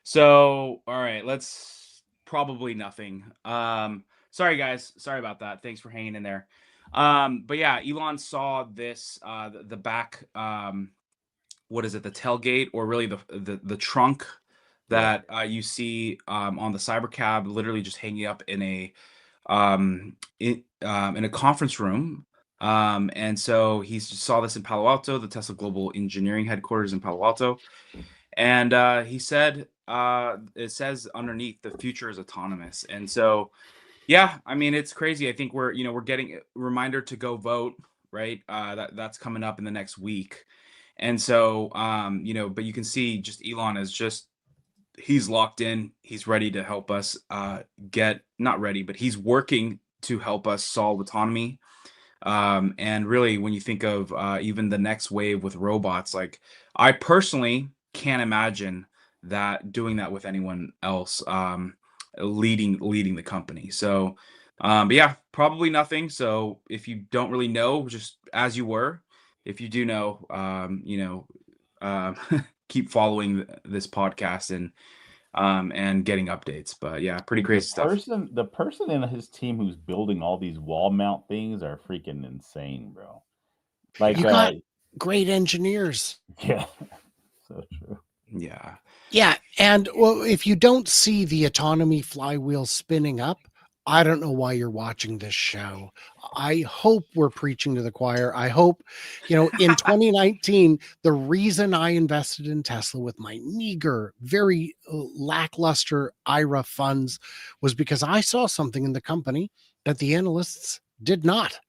[SPEAKER 1] So, all right, let's probably nothing. Sorry guys. Sorry about that. Thanks for hanging in there. But yeah, Elon saw this the back what is it? The tailgate, or really the trunk that you see on the Cybercab, literally just hanging up in a in a conference room. And so he saw this in Palo Alto, the Tesla Global Engineering headquarters in Palo Alto. And he said, it says underneath, the future is autonomous. And so, yeah, I mean, it's crazy. I think we're getting a reminder to go vote, right? That's coming up in the next week. And so, but you can see just Elon is just, he's locked in. He's ready to help us not ready, but he's working to help us solve autonomy. And really, when you think of even the next wave with robots, like, I personally can't imagine doing that with anyone else leading the company. So, but yeah, probably nothing. So if you don't really know, just as you were, if you do know, keep following this podcast and getting updates. But yeah, pretty crazy stuff.
[SPEAKER 3] The person in his team who's building all these wall mount things are freaking insane, bro. Like,
[SPEAKER 2] You got great engineers.
[SPEAKER 3] yeah, so true.
[SPEAKER 1] Yeah.
[SPEAKER 2] Yeah. And well, if you don't see the autonomy flywheel spinning up, I don't know why you're watching this show. I hope we're preaching to the choir. I hope, in 2019, the reason I invested in Tesla with my meager, very lackluster IRA funds was because I saw something in the company that the analysts did not.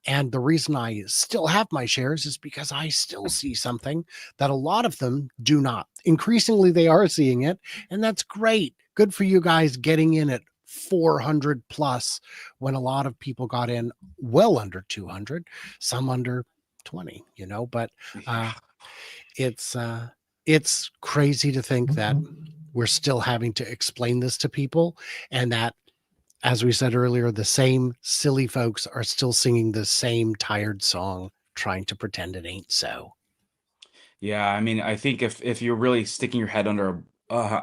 [SPEAKER 2] And the reason I still have my shares is because I still see something that a lot of them do not. Increasingly, they are seeing it. And that's great. Good for you guys getting in at 400 plus when a lot of people got in well under 200, some under 20, but it's crazy to think that we're still having to explain this to people, and that, as we said earlier, the same silly folks are still singing the same tired song, trying to pretend it ain't so.
[SPEAKER 1] Yeah, I mean, I think if you're really sticking your head under a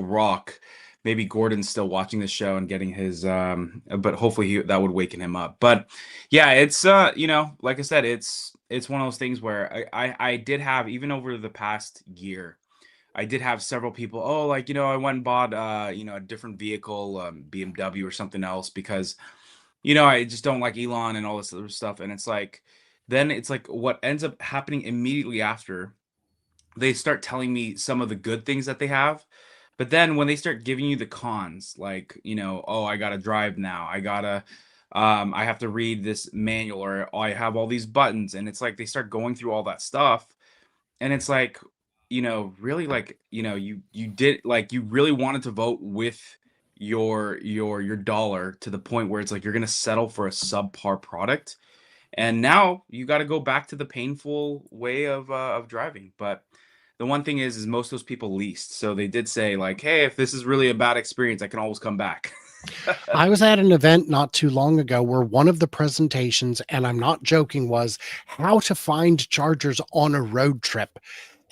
[SPEAKER 1] rock, maybe Gordon's still watching the show and getting his but hopefully that would waken him up. But yeah, it's like I said, it's one of those things where I did have, even over the past year, I did have several people, oh, like, I went and bought a different vehicle, BMW or something else, because I just don't like Elon and all this other stuff. And it's like, then it's like, what ends up happening immediately after, they start telling me some of the good things that they have. But then when they start giving you the cons, like, oh, I gotta drive now, I have to read this manual, or oh, I have all these buttons, and it's like they start going through all that stuff, and it's like, really, like, you did, like, you really wanted to vote with your dollar, to the point where it's like you're gonna settle for a subpar product, and now you got to go back to the painful way of driving. But the one thing is most of those people leased, so they did say, like, hey, if this is really a bad experience, I can always come back.
[SPEAKER 2] I was at an event not too long ago where one of the presentations, and I'm not joking, was how to find chargers on a road trip.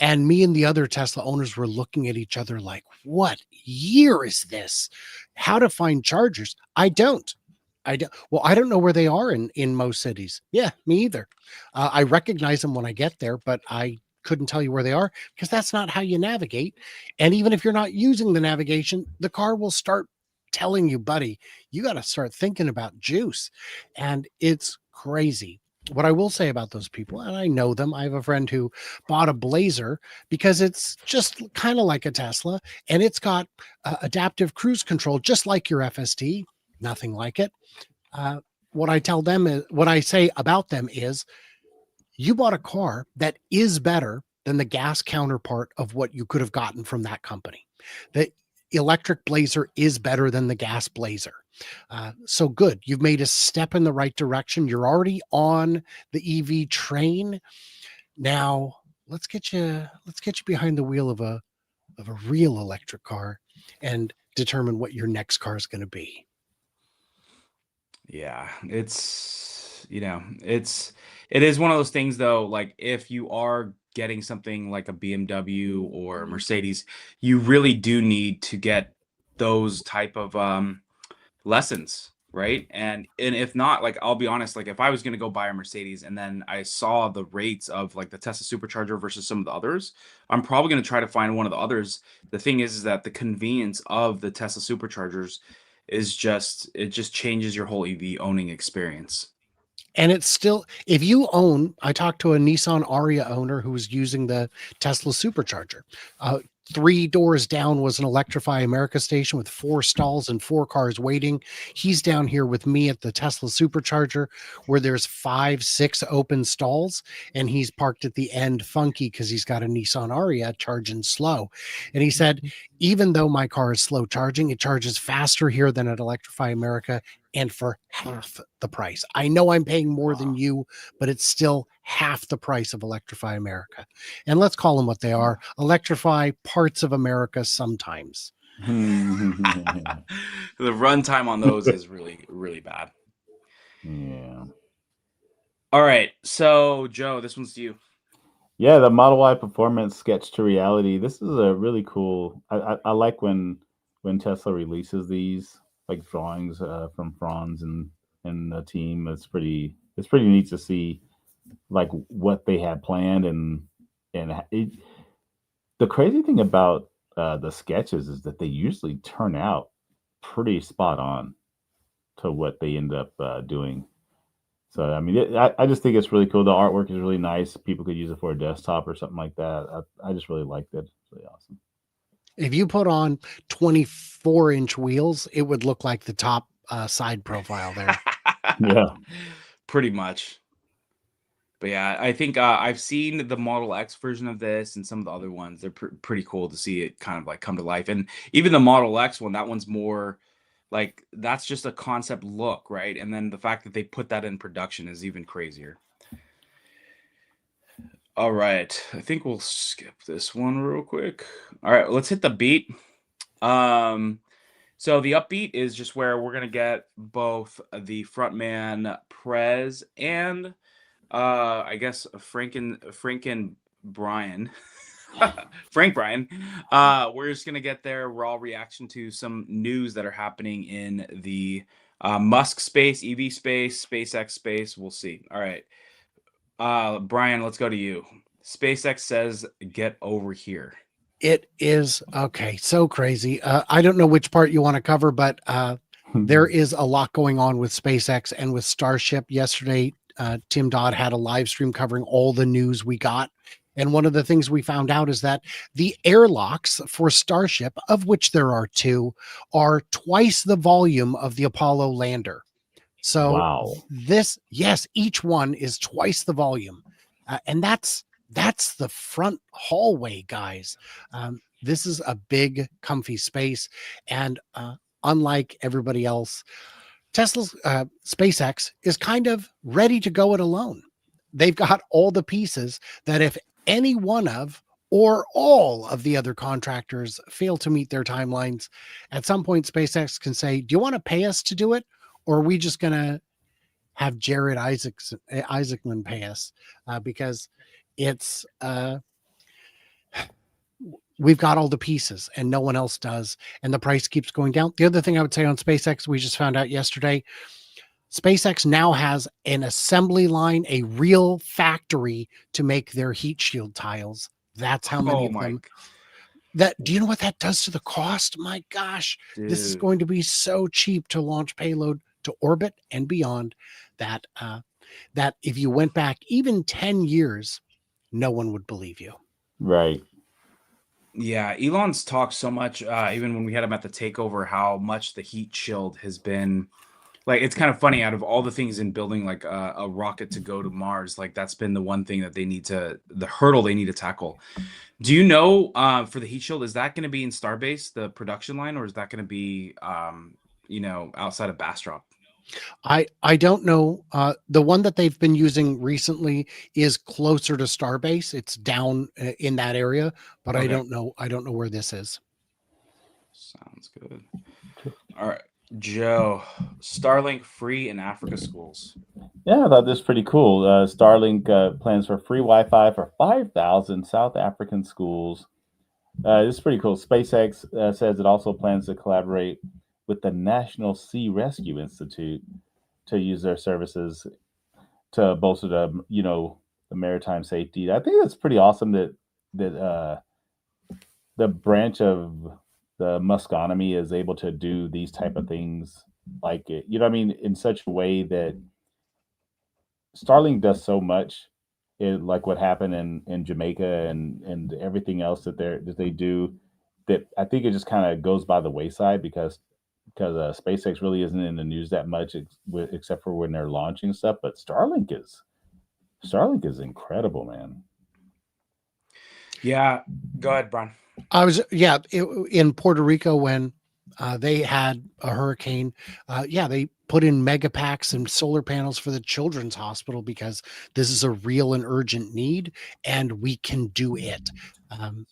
[SPEAKER 2] And me and the other Tesla owners were looking at each other like, what year is this? How to find chargers? I don't. Well, I don't know where they are in most cities. Yeah, me either. I recognize them when I get there, but I couldn't tell you where they are because that's not how you navigate. And even if you're not using the navigation, the car will start telling you, buddy, you got to start thinking about juice. And it's crazy. What I will say about those people, and I know them, I have a friend who bought a Blazer because it's just kind of like a Tesla and it's got adaptive cruise control, just like your FST, nothing like it. What I tell them is, what I say about them is, you bought a car that is better than the gas counterpart of what you could have gotten from that company. The electric Blazer is better than the gas Blazer. So good. You've made a step in the right direction. You're already on the EV train. Now let's get you behind the wheel of a real electric car and determine what your next car is going to be.
[SPEAKER 1] Yeah, it is one of those things though, like if you are getting something like a BMW or a Mercedes, you really do need to get those type of lessons, right? And if not, like I'll be honest, like if I was gonna go buy a Mercedes and then I saw the rates of like the Tesla supercharger versus some of the others, I'm probably gonna try to find one of the others. The thing is that the convenience of the Tesla superchargers is just changes your whole EV owning experience.
[SPEAKER 2] And it's still, if you own, I talked to a Nissan Aria owner who was using the Tesla supercharger. 3 doors down was an Electrify America station with 4 stalls and 4 cars waiting. He's down here with me at the Tesla supercharger where there's 5, 6 open stalls, and he's parked at the end funky because he's got a Nissan Aria charging slow. And he said, even though my car is slow charging, it charges faster here than at Electrify America and for half the price. I know I'm paying more than
[SPEAKER 1] Wow.
[SPEAKER 2] you, but it's still half the price of Electrify America. And let's call them what they are: electrify parts of America sometimes.
[SPEAKER 1] The runtime on those is really, really bad.
[SPEAKER 3] Yeah.
[SPEAKER 1] All right, so Joe, this one's to you.
[SPEAKER 3] Yeah, the Model Y performance sketch to reality. This is a really cool. I like when Tesla releases these like drawings from Franz and the team. It's pretty neat to see like what they had planned and the crazy thing about the sketches is that they usually turn out pretty spot on to what they end up doing. So I mean, I just think it's really cool. The artwork is really nice. People could use it for a desktop or something like that. I just really liked it. It's really awesome.
[SPEAKER 2] If you put on 24-inch wheels, it would look like the top side profile there.
[SPEAKER 3] Yeah.
[SPEAKER 1] Pretty much. But yeah, I think I've seen the Model X version of this and some of the other ones. They're pretty cool to see it kind of like come to life. And even the Model X one, that one's more like that's just a concept look, right? And then the fact that they put that in production is even crazier. All right, I think we'll skip this one real quick. All right, let's hit the beat. So the upbeat is just where we're gonna get both the frontman Prez and I guess Frank and Brian. Frank Brian. We're just gonna get their raw reaction to some news that are happening in the Musk space, EV space, SpaceX space. We'll see. All right. Brian, let's go to you. SpaceX says, get over here.
[SPEAKER 2] It is okay. So crazy. I don't know which part you want to cover, but there is a lot going on with SpaceX and with Starship. Yesterday, Tim Dodd had a live stream covering all the news we got. And one of the things we found out is that the airlocks for Starship, of which there are 2, are twice the volume of the Apollo lander. So
[SPEAKER 3] Wow.
[SPEAKER 2] yes, each one is twice the volume. And that's the front hallway, guys. This is a big, comfy space. And unlike everybody else, Tesla's SpaceX is kind of ready to go it alone. They've got all the pieces that if any one of or all of the other contractors fail to meet their timelines, at some point SpaceX can say, do you want to pay us to do it? Or are we just going to have Jared Isaacman pay us? Because it's we've got all the pieces and no one else does, and the price keeps going down. The other thing I would say on SpaceX, we just found out yesterday, SpaceX now has an assembly line, a real factory to make their heat shield tiles. That's how many
[SPEAKER 1] Oh
[SPEAKER 2] of
[SPEAKER 1] my
[SPEAKER 2] them. That, do you know what that does to the cost? My gosh, this is
[SPEAKER 1] dude.
[SPEAKER 2] going to be so cheap to launch payload to orbit and beyond that that if you went back even 10 years, no one would believe you.
[SPEAKER 3] Right.
[SPEAKER 1] Yeah, Elon's talked so much, even when we had him at the takeover, how much the heat shield has been like. It's kind of funny. Out of all the things in building like a rocket to go to Mars, like that's been the one thing that they need to, the hurdle they need to tackle. Do you know, for the heat shield, is that going to be in Starbase, the production line, or is that going to be, outside of Bastrop?
[SPEAKER 2] I don't know. The one that they've been using recently is closer to Starbase. It's down in that area, but I
[SPEAKER 1] Okay,
[SPEAKER 2] don't know. I don't know where this is.
[SPEAKER 1] sounds good. All right, Joe, Starlink free in Africa schools.
[SPEAKER 3] Yeah, I thought this was pretty cool. Starlink plans for free Wi-Fi for 5,000 South African schools. This is pretty cool. SpaceX says it also plans to collaborate with the National Sea Rescue Institute to use their services to bolster the maritime safety. I think that's pretty awesome that the branch of the Muskonomy is able to do these type of things, like it. You know what I mean, in such a way that Starlink does so much, like what happened in Jamaica and everything else that they do, that I think it just kind of goes by the wayside because SpaceX really isn't in the news that much except for when they're launching stuff. But Starlink is incredible, man.
[SPEAKER 1] Yeah, go ahead, Brian.
[SPEAKER 2] I was, yeah, in Puerto Rico when they had a hurricane. Yeah, they put in mega packs and solar panels for the children's hospital because this is a real and urgent need, and we can do it. Um,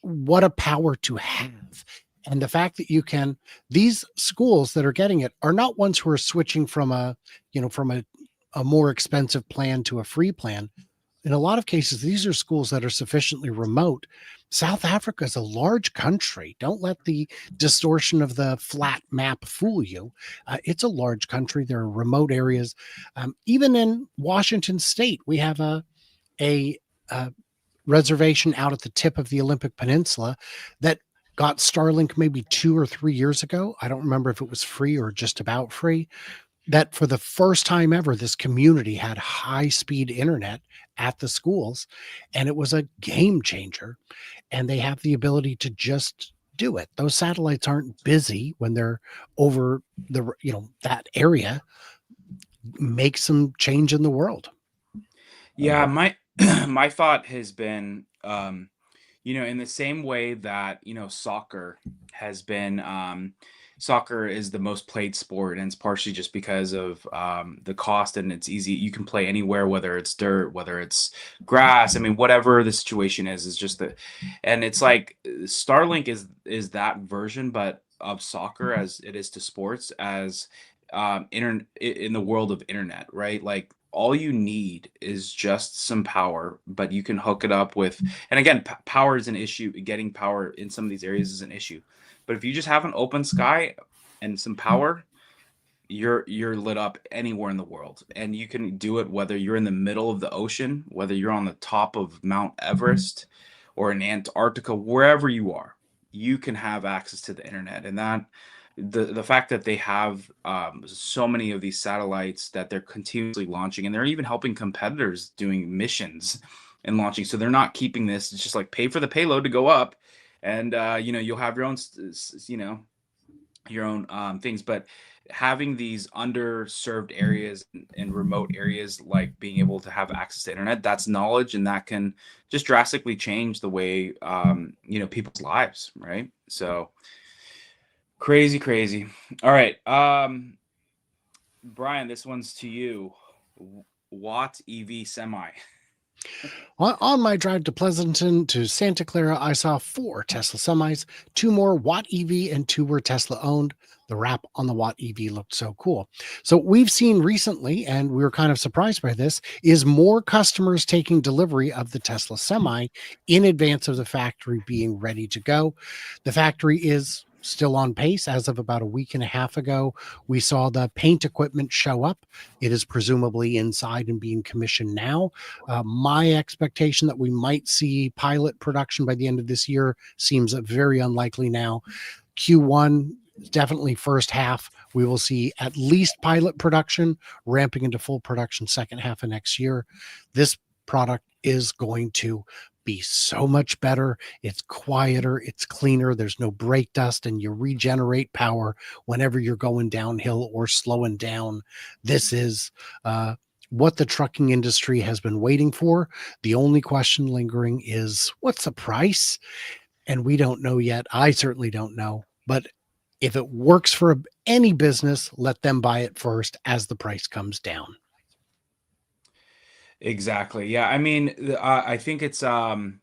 [SPEAKER 2] what a power to have. And the fact that you can, these schools that are getting it are not ones who are switching from a more expensive plan to a free plan. In a lot of cases, these are schools that are sufficiently remote. South Africa is a large country. Don't let the distortion of the flat map fool you. It's a large country. There are remote areas. Even in Washington State, we have a, a reservation out at the tip of the Olympic Peninsula that got Starlink maybe 2 or 3 years ago. I don't remember if it was free or just about free. That for the first time ever, this community had high speed internet at the schools, and it was a game changer. And they have the ability to just do it. Those satellites aren't busy when they're over that area. Make some change in the world.
[SPEAKER 1] Yeah, my my thought has been, in the same way that, soccer has been, soccer is the most played sport, and it's partially just because of the cost, and it's easy. You can play anywhere, whether it's dirt, whether it's grass. I mean, whatever the situation is just and it's like Starlink is that version, but of soccer as it is to sports, as in the world of internet, right? Like all you need is just some power, but you can hook it up with, and again, power is an issue. Getting power in some of these areas is an issue. But if you just have an open sky and some power, you're lit up anywhere in the world. And you can do it whether you're in the middle of the ocean, whether you're on the top of Mount Everest or in Antarctica, wherever you are, you can have access to the internet. And that the fact that they have so many of these satellites that they're continuously launching, and they're even helping competitors doing missions and launching. So they're not keeping this. It's just like pay for the payload to go up, and you'll have your own things. But having these underserved areas and remote areas, like being able to have access to internet, that's knowledge, and that can just drastically change the way people's lives, right? So crazy. All right, Brian, this one's to you. Watt EV semi.
[SPEAKER 2] On my drive to Pleasanton to Santa Clara, I saw 4 Tesla semis, 2 more Watt EV, and 2 were Tesla owned. The wrap on the Watt EV looked so cool. So we've seen recently, and we were kind of surprised by this, is more customers taking delivery of the Tesla semi in advance of the factory being ready to go. The factory is still on pace. As of about a week and a half ago, we saw the paint equipment show up. It is presumably inside and being commissioned now. My expectation that we might see pilot production by the end of this year seems very unlikely now. Q1, definitely first half, we will see at least pilot production, ramping into full production second half of next year. This product is going to be so much better. It's quieter, it's cleaner, there's no brake dust, and you regenerate power whenever you're going downhill or slowing down. This is what the trucking industry has been waiting for. The only question lingering is, what's the price? And we don't know yet. I certainly don't know. But if it works for any business, let them buy it first as the price comes down.
[SPEAKER 1] Exactly. Yeah. I mean, I think it's Zangler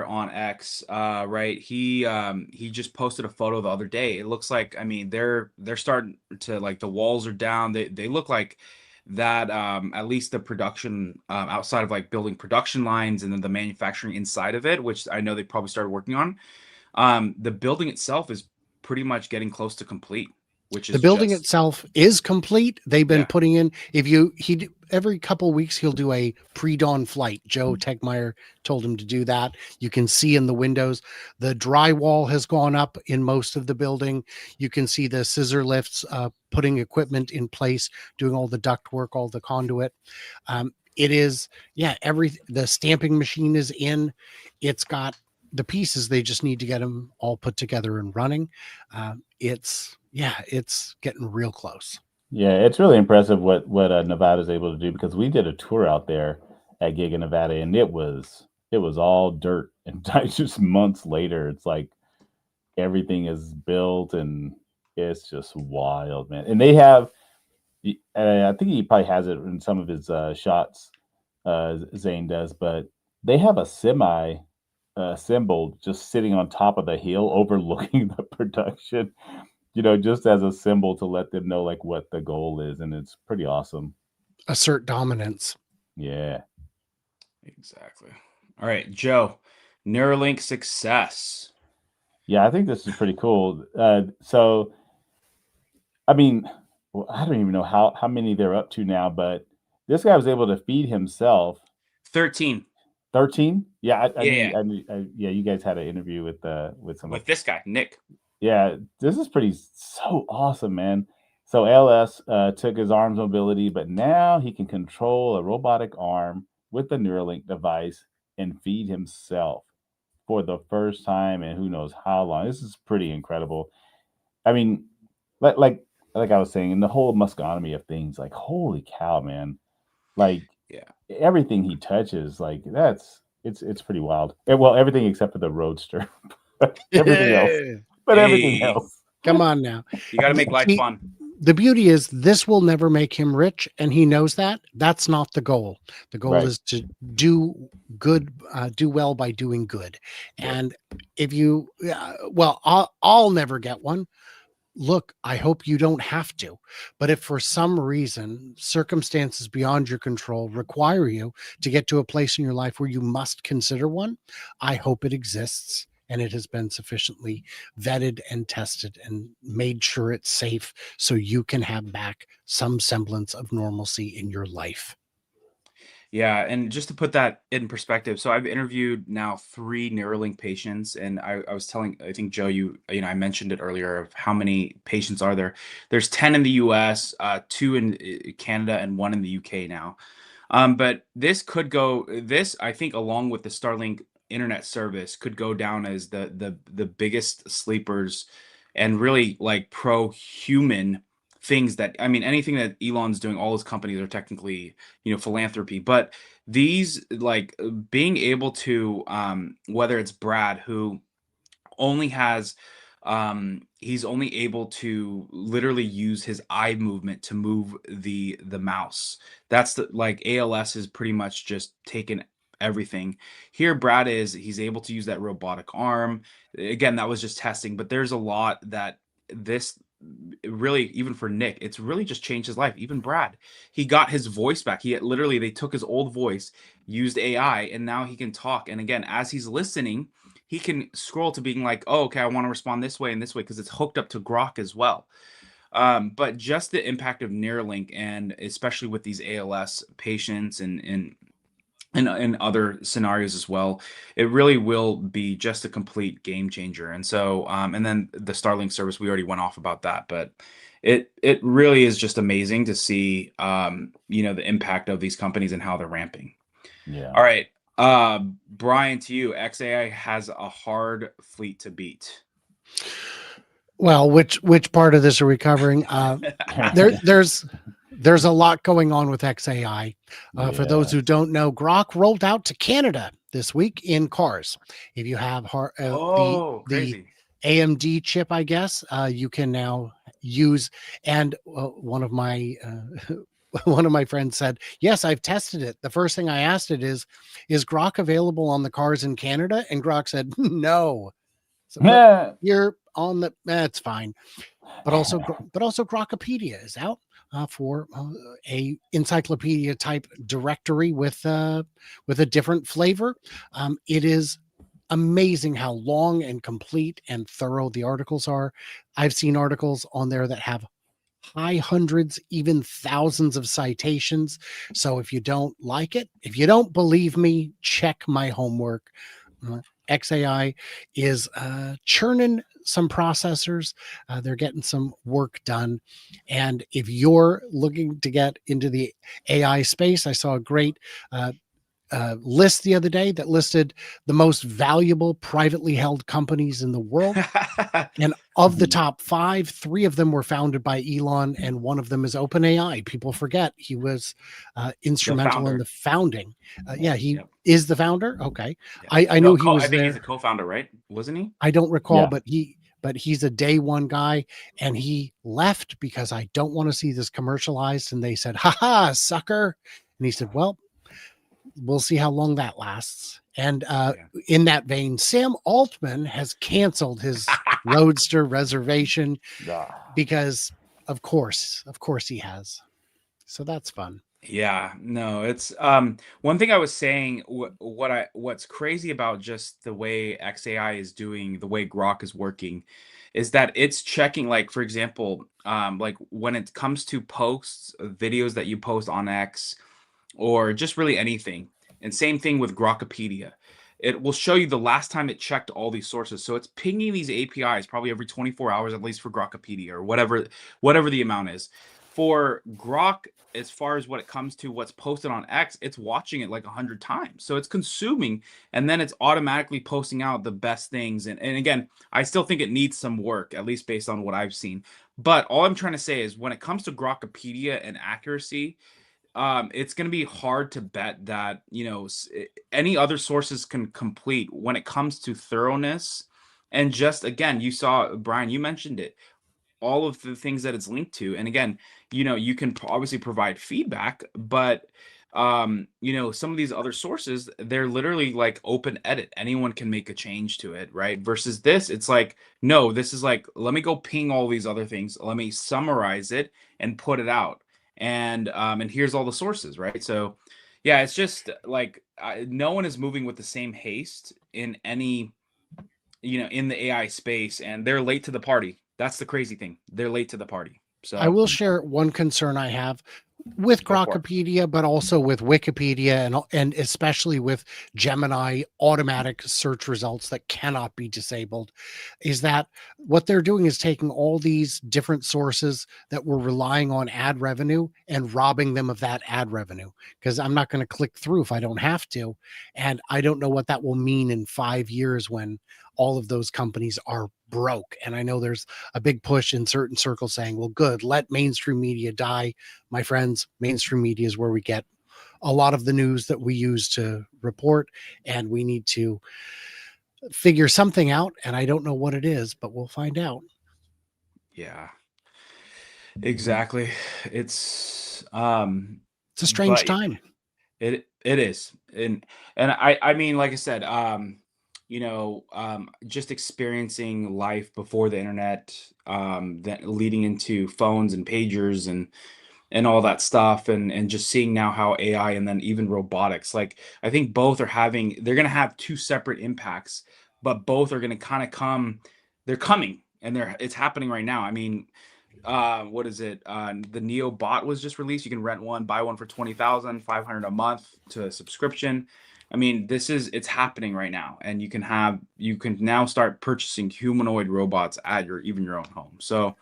[SPEAKER 1] on X, right? He just posted a photo the other day. It looks like, I mean, they're starting to, like, the walls are down. They look like that, at least the production, outside of like building production lines and then the manufacturing inside of it, which I know they probably started working on. The building itself is pretty much getting close to complete, which
[SPEAKER 2] The
[SPEAKER 1] is
[SPEAKER 2] building
[SPEAKER 1] just,
[SPEAKER 2] itself is complete. They've been
[SPEAKER 1] yeah.
[SPEAKER 2] putting in, every couple of weeks, he'll do a pre-dawn flight. Joe Tegmeyer told him to do that. You can see in the windows, the drywall has gone up in most of the building. You can see the scissor lifts, putting equipment in place, doing all the duct work, all the conduit. It is, yeah, the stamping machine is in. It's got the pieces. They just need to get them all put together and running. It's getting real close.
[SPEAKER 3] Yeah, it's really impressive what Nevada is able to do, because we did a tour out there at Giga Nevada, and it was all dirt, and just months later, it's like everything is built, and it's just wild, man. And they have, I think he probably has it in some of his shots, Zane does, but they have a semi symbol just sitting on top of the hill overlooking the production, just as a symbol to let them know like what the goal is, and it's pretty awesome.
[SPEAKER 2] Assert dominance.
[SPEAKER 3] Yeah.
[SPEAKER 1] Exactly. All right, Joe, Neuralink success.
[SPEAKER 3] Yeah, I think this is pretty cool. So, I mean, well, I don't even know how many they're up to now, but this guy was able to feed himself
[SPEAKER 1] 13.
[SPEAKER 3] 13. Yeah,
[SPEAKER 1] Yeah, yeah.
[SPEAKER 3] Yeah, you guys had an interview with someone.
[SPEAKER 1] With this guy, Nick.
[SPEAKER 3] Yeah, this is so awesome, man. So LS took his arm's mobility, but now he can control a robotic arm with the Neuralink device and feed himself for the first time in who knows how long. This is pretty incredible. I mean, like like like I was saying, in the whole musconomy of things, like holy cow, man! Like
[SPEAKER 1] Yeah.
[SPEAKER 3] everything he touches, like it's pretty wild. Well, everything except for the Roadster, everything else. But everything
[SPEAKER 1] Hey,
[SPEAKER 3] else.
[SPEAKER 2] Come on now.
[SPEAKER 1] you got to make life
[SPEAKER 2] See,
[SPEAKER 1] fun.
[SPEAKER 2] the beauty is this will never make him rich, and he knows that. That's not the goal. The goal
[SPEAKER 3] Right.
[SPEAKER 2] is to do good, do well by doing good.
[SPEAKER 3] Yep.
[SPEAKER 2] And if you, well, I'll never get one. Look, I hope you don't have to. But if for some reason circumstances beyond your control require you to get to a place in your life where you must consider one, I hope it exists and it has been sufficiently vetted and tested and made sure it's safe so you can have back some semblance of normalcy in your life.
[SPEAKER 1] Yeah, and just to put that in perspective, so I've interviewed now 3 Neuralink patients, and I was telling, I think Joe, I mentioned it earlier of how many patients are there. There's 10 in the US, 2 in Canada, and 1 in the UK now. But this I think along with the Starlink internet service could go down as the biggest sleepers and really like pro-human things that, I mean, anything that Elon's doing, all his companies are technically, philanthropy, but these, like, being able to, whether it's Brad, who only has he's only able to literally use his eye movement to move the mouse. That's the like ALS is pretty much just taken everything. Here, Brad he's able to use that robotic arm. Again, that was just testing, but there's a lot that this really, even for Nick, it's really just changed his life. Even Brad, he got his voice back. He literally, they took his old voice, used AI, and now he can talk. And again, as he's listening, he can scroll to being like, oh, okay, I want to respond this way and this way because it's hooked up to Grok as well. But just the impact of Neuralink, and especially with these ALS patients and other scenarios as well, it really will be just a complete game changer. And so, and then the Starlink service, we already went off about that, but it really is just amazing to see, the impact of these companies and how they're ramping.
[SPEAKER 3] Yeah.
[SPEAKER 1] All right. Brian, to you, XAI has a hard fleet to beat.
[SPEAKER 2] Well, which part of this are we covering? There's a lot going on with XAI. For those who don't know, Grok rolled out to Canada this week in cars. If you have the AMD chip, I guess, you can now use. And one of my friends said, yes, I've tested it. The first thing I asked it is Grok available on the cars in Canada? And Grok said, no. So, you're on the, that's fine. But also Grokopedia is out for a encyclopedia type directory with a different flavor. It is amazing how long and complete and thorough the articles are. I've seen articles on there that have high hundreds, even thousands of citations. So if you don't like it, if you don't believe me, check my homework. XAI is churning some processors. They're getting some work done. And if you're looking to get into the AI space, I saw a great list the other day that listed the most valuable privately held companies in the world. And of the top 5, 3 of them were founded by Elon, and one of them is OpenAI. People forget he was instrumental in the founding. He is the founder. Okay.
[SPEAKER 1] Yeah.
[SPEAKER 2] I knew he was
[SPEAKER 1] I think
[SPEAKER 2] there.
[SPEAKER 1] he's a co-founder, right? Wasn't he?
[SPEAKER 2] I don't recall, but he's a day one guy, and he left because I don't want to see this commercialized. And they said, haha, sucker. And he said, well, we'll see how long that lasts. And in that vein, Sam Altman has canceled his Roadster reservation because of course he has. So that's fun.
[SPEAKER 1] Yeah, no, it's one thing I was saying, what's crazy about just the way XAI is doing, the way Grok is working, is that it's checking, like, for example, like when it comes to posts, videos that you post on X, or just really anything. And same thing with Grokopedia. It will show you the last time it checked all these sources. So it's pinging these APIs probably every 24 hours, at least for Grokopedia, or whatever the amount is. For Grok, as far as what it comes to what's posted on X, it's watching it like 100 times. So it's consuming, and then it's automatically posting out the best things. And again, I still think it needs some work, at least based on what I've seen. But all I'm trying to say is when it comes to Grokopedia and accuracy, it's going to be hard to bet that, any other sources can complete when it comes to thoroughness. And just, again, you saw, Brian, you mentioned it, all of the things that it's linked to. And again, you can obviously provide feedback, but some of these other sources, they're literally like open edit. Anyone can make a change to it, right? Versus this, it's like, no, this is like, let me go ping all these other things. Let me summarize it and put it out. And here's all the sources, right? So yeah, it's just like no one is moving with the same haste in any, in the AI space, and they're late to the party. That's the crazy thing. They're late to the party. So
[SPEAKER 2] I will share one concern I have with Grokopedia, but also with Wikipedia and especially with Gemini automatic search results that cannot be disabled, is that what they're doing is taking all these different sources that were relying on ad revenue and robbing them of that ad revenue, because I'm not going to click through if I don't have to. And I don't know what that will mean in 5 years when all of those companies are broke. And I know there's a big push in certain circles saying, well, good, let mainstream media die. My friends, mainstream media is where we get a lot of the news that we use to report, and we need to figure something out, and I don't know what it is, but we'll find out.
[SPEAKER 1] Yeah, exactly. It's
[SPEAKER 2] It's a strange
[SPEAKER 1] but
[SPEAKER 2] time.
[SPEAKER 1] it is. And I mean, like I said, just experiencing life before the internet, that leading into phones and pagers and all that stuff, and just seeing now how AI and then even robotics, like I think both are having, they're going to have two separate impacts, but both are going to kind of come, they're coming, and it's happening right now. I mean, what is it? The Neo bot was just released. You can rent one, buy one for 20,500 a month to a subscription. I mean, it's happening right now, and you can now start purchasing humanoid robots at even your own home. So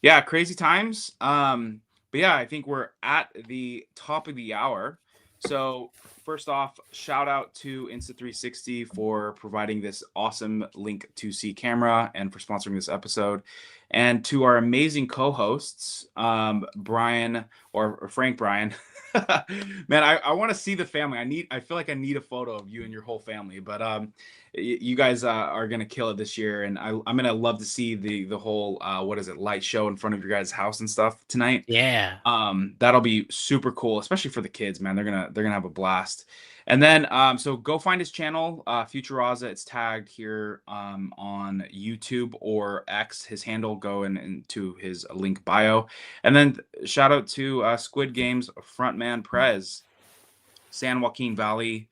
[SPEAKER 1] yeah, crazy times. But yeah, I think we're at the top of the hour. So first off, shout out to Insta360 for providing this awesome Link 2C camera and for sponsoring this episode. And to our amazing co-hosts, Brian or Frank Brian. Man, I want to see the family. I feel like I need a photo of you and your whole family. But you guys are gonna kill it this year, and I'm gonna love to see the whole what is it, light show in front of your guys' house and stuff tonight.
[SPEAKER 2] Yeah.
[SPEAKER 1] That'll be super cool, especially for the kids, man. They're gonna have a blast. And then so go find his channel, FutureAza. It's tagged here on YouTube or X. His handle, go into his link bio. And then shout out to Squid Games frontman Prez, San Joaquin Valley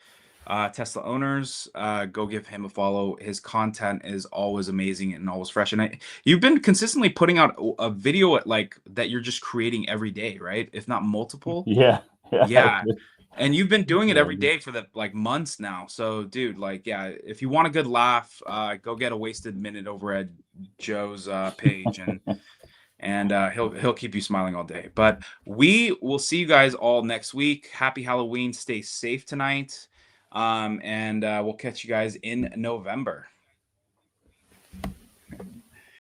[SPEAKER 1] Tesla owners. Go give him a follow. His content is always amazing and always fresh. And you've been consistently putting out a video that you're just creating every day, right? If not multiple.
[SPEAKER 3] Yeah.
[SPEAKER 1] Yeah. And you've been doing it
[SPEAKER 3] Yeah,
[SPEAKER 1] every day for the months now. So dude, yeah, if you want a good laugh, go get a wasted minute over at Joe's page, and he'll keep you smiling all day. But we will see you guys all next week. Happy Halloween. Stay safe tonight. And we'll catch you guys in November.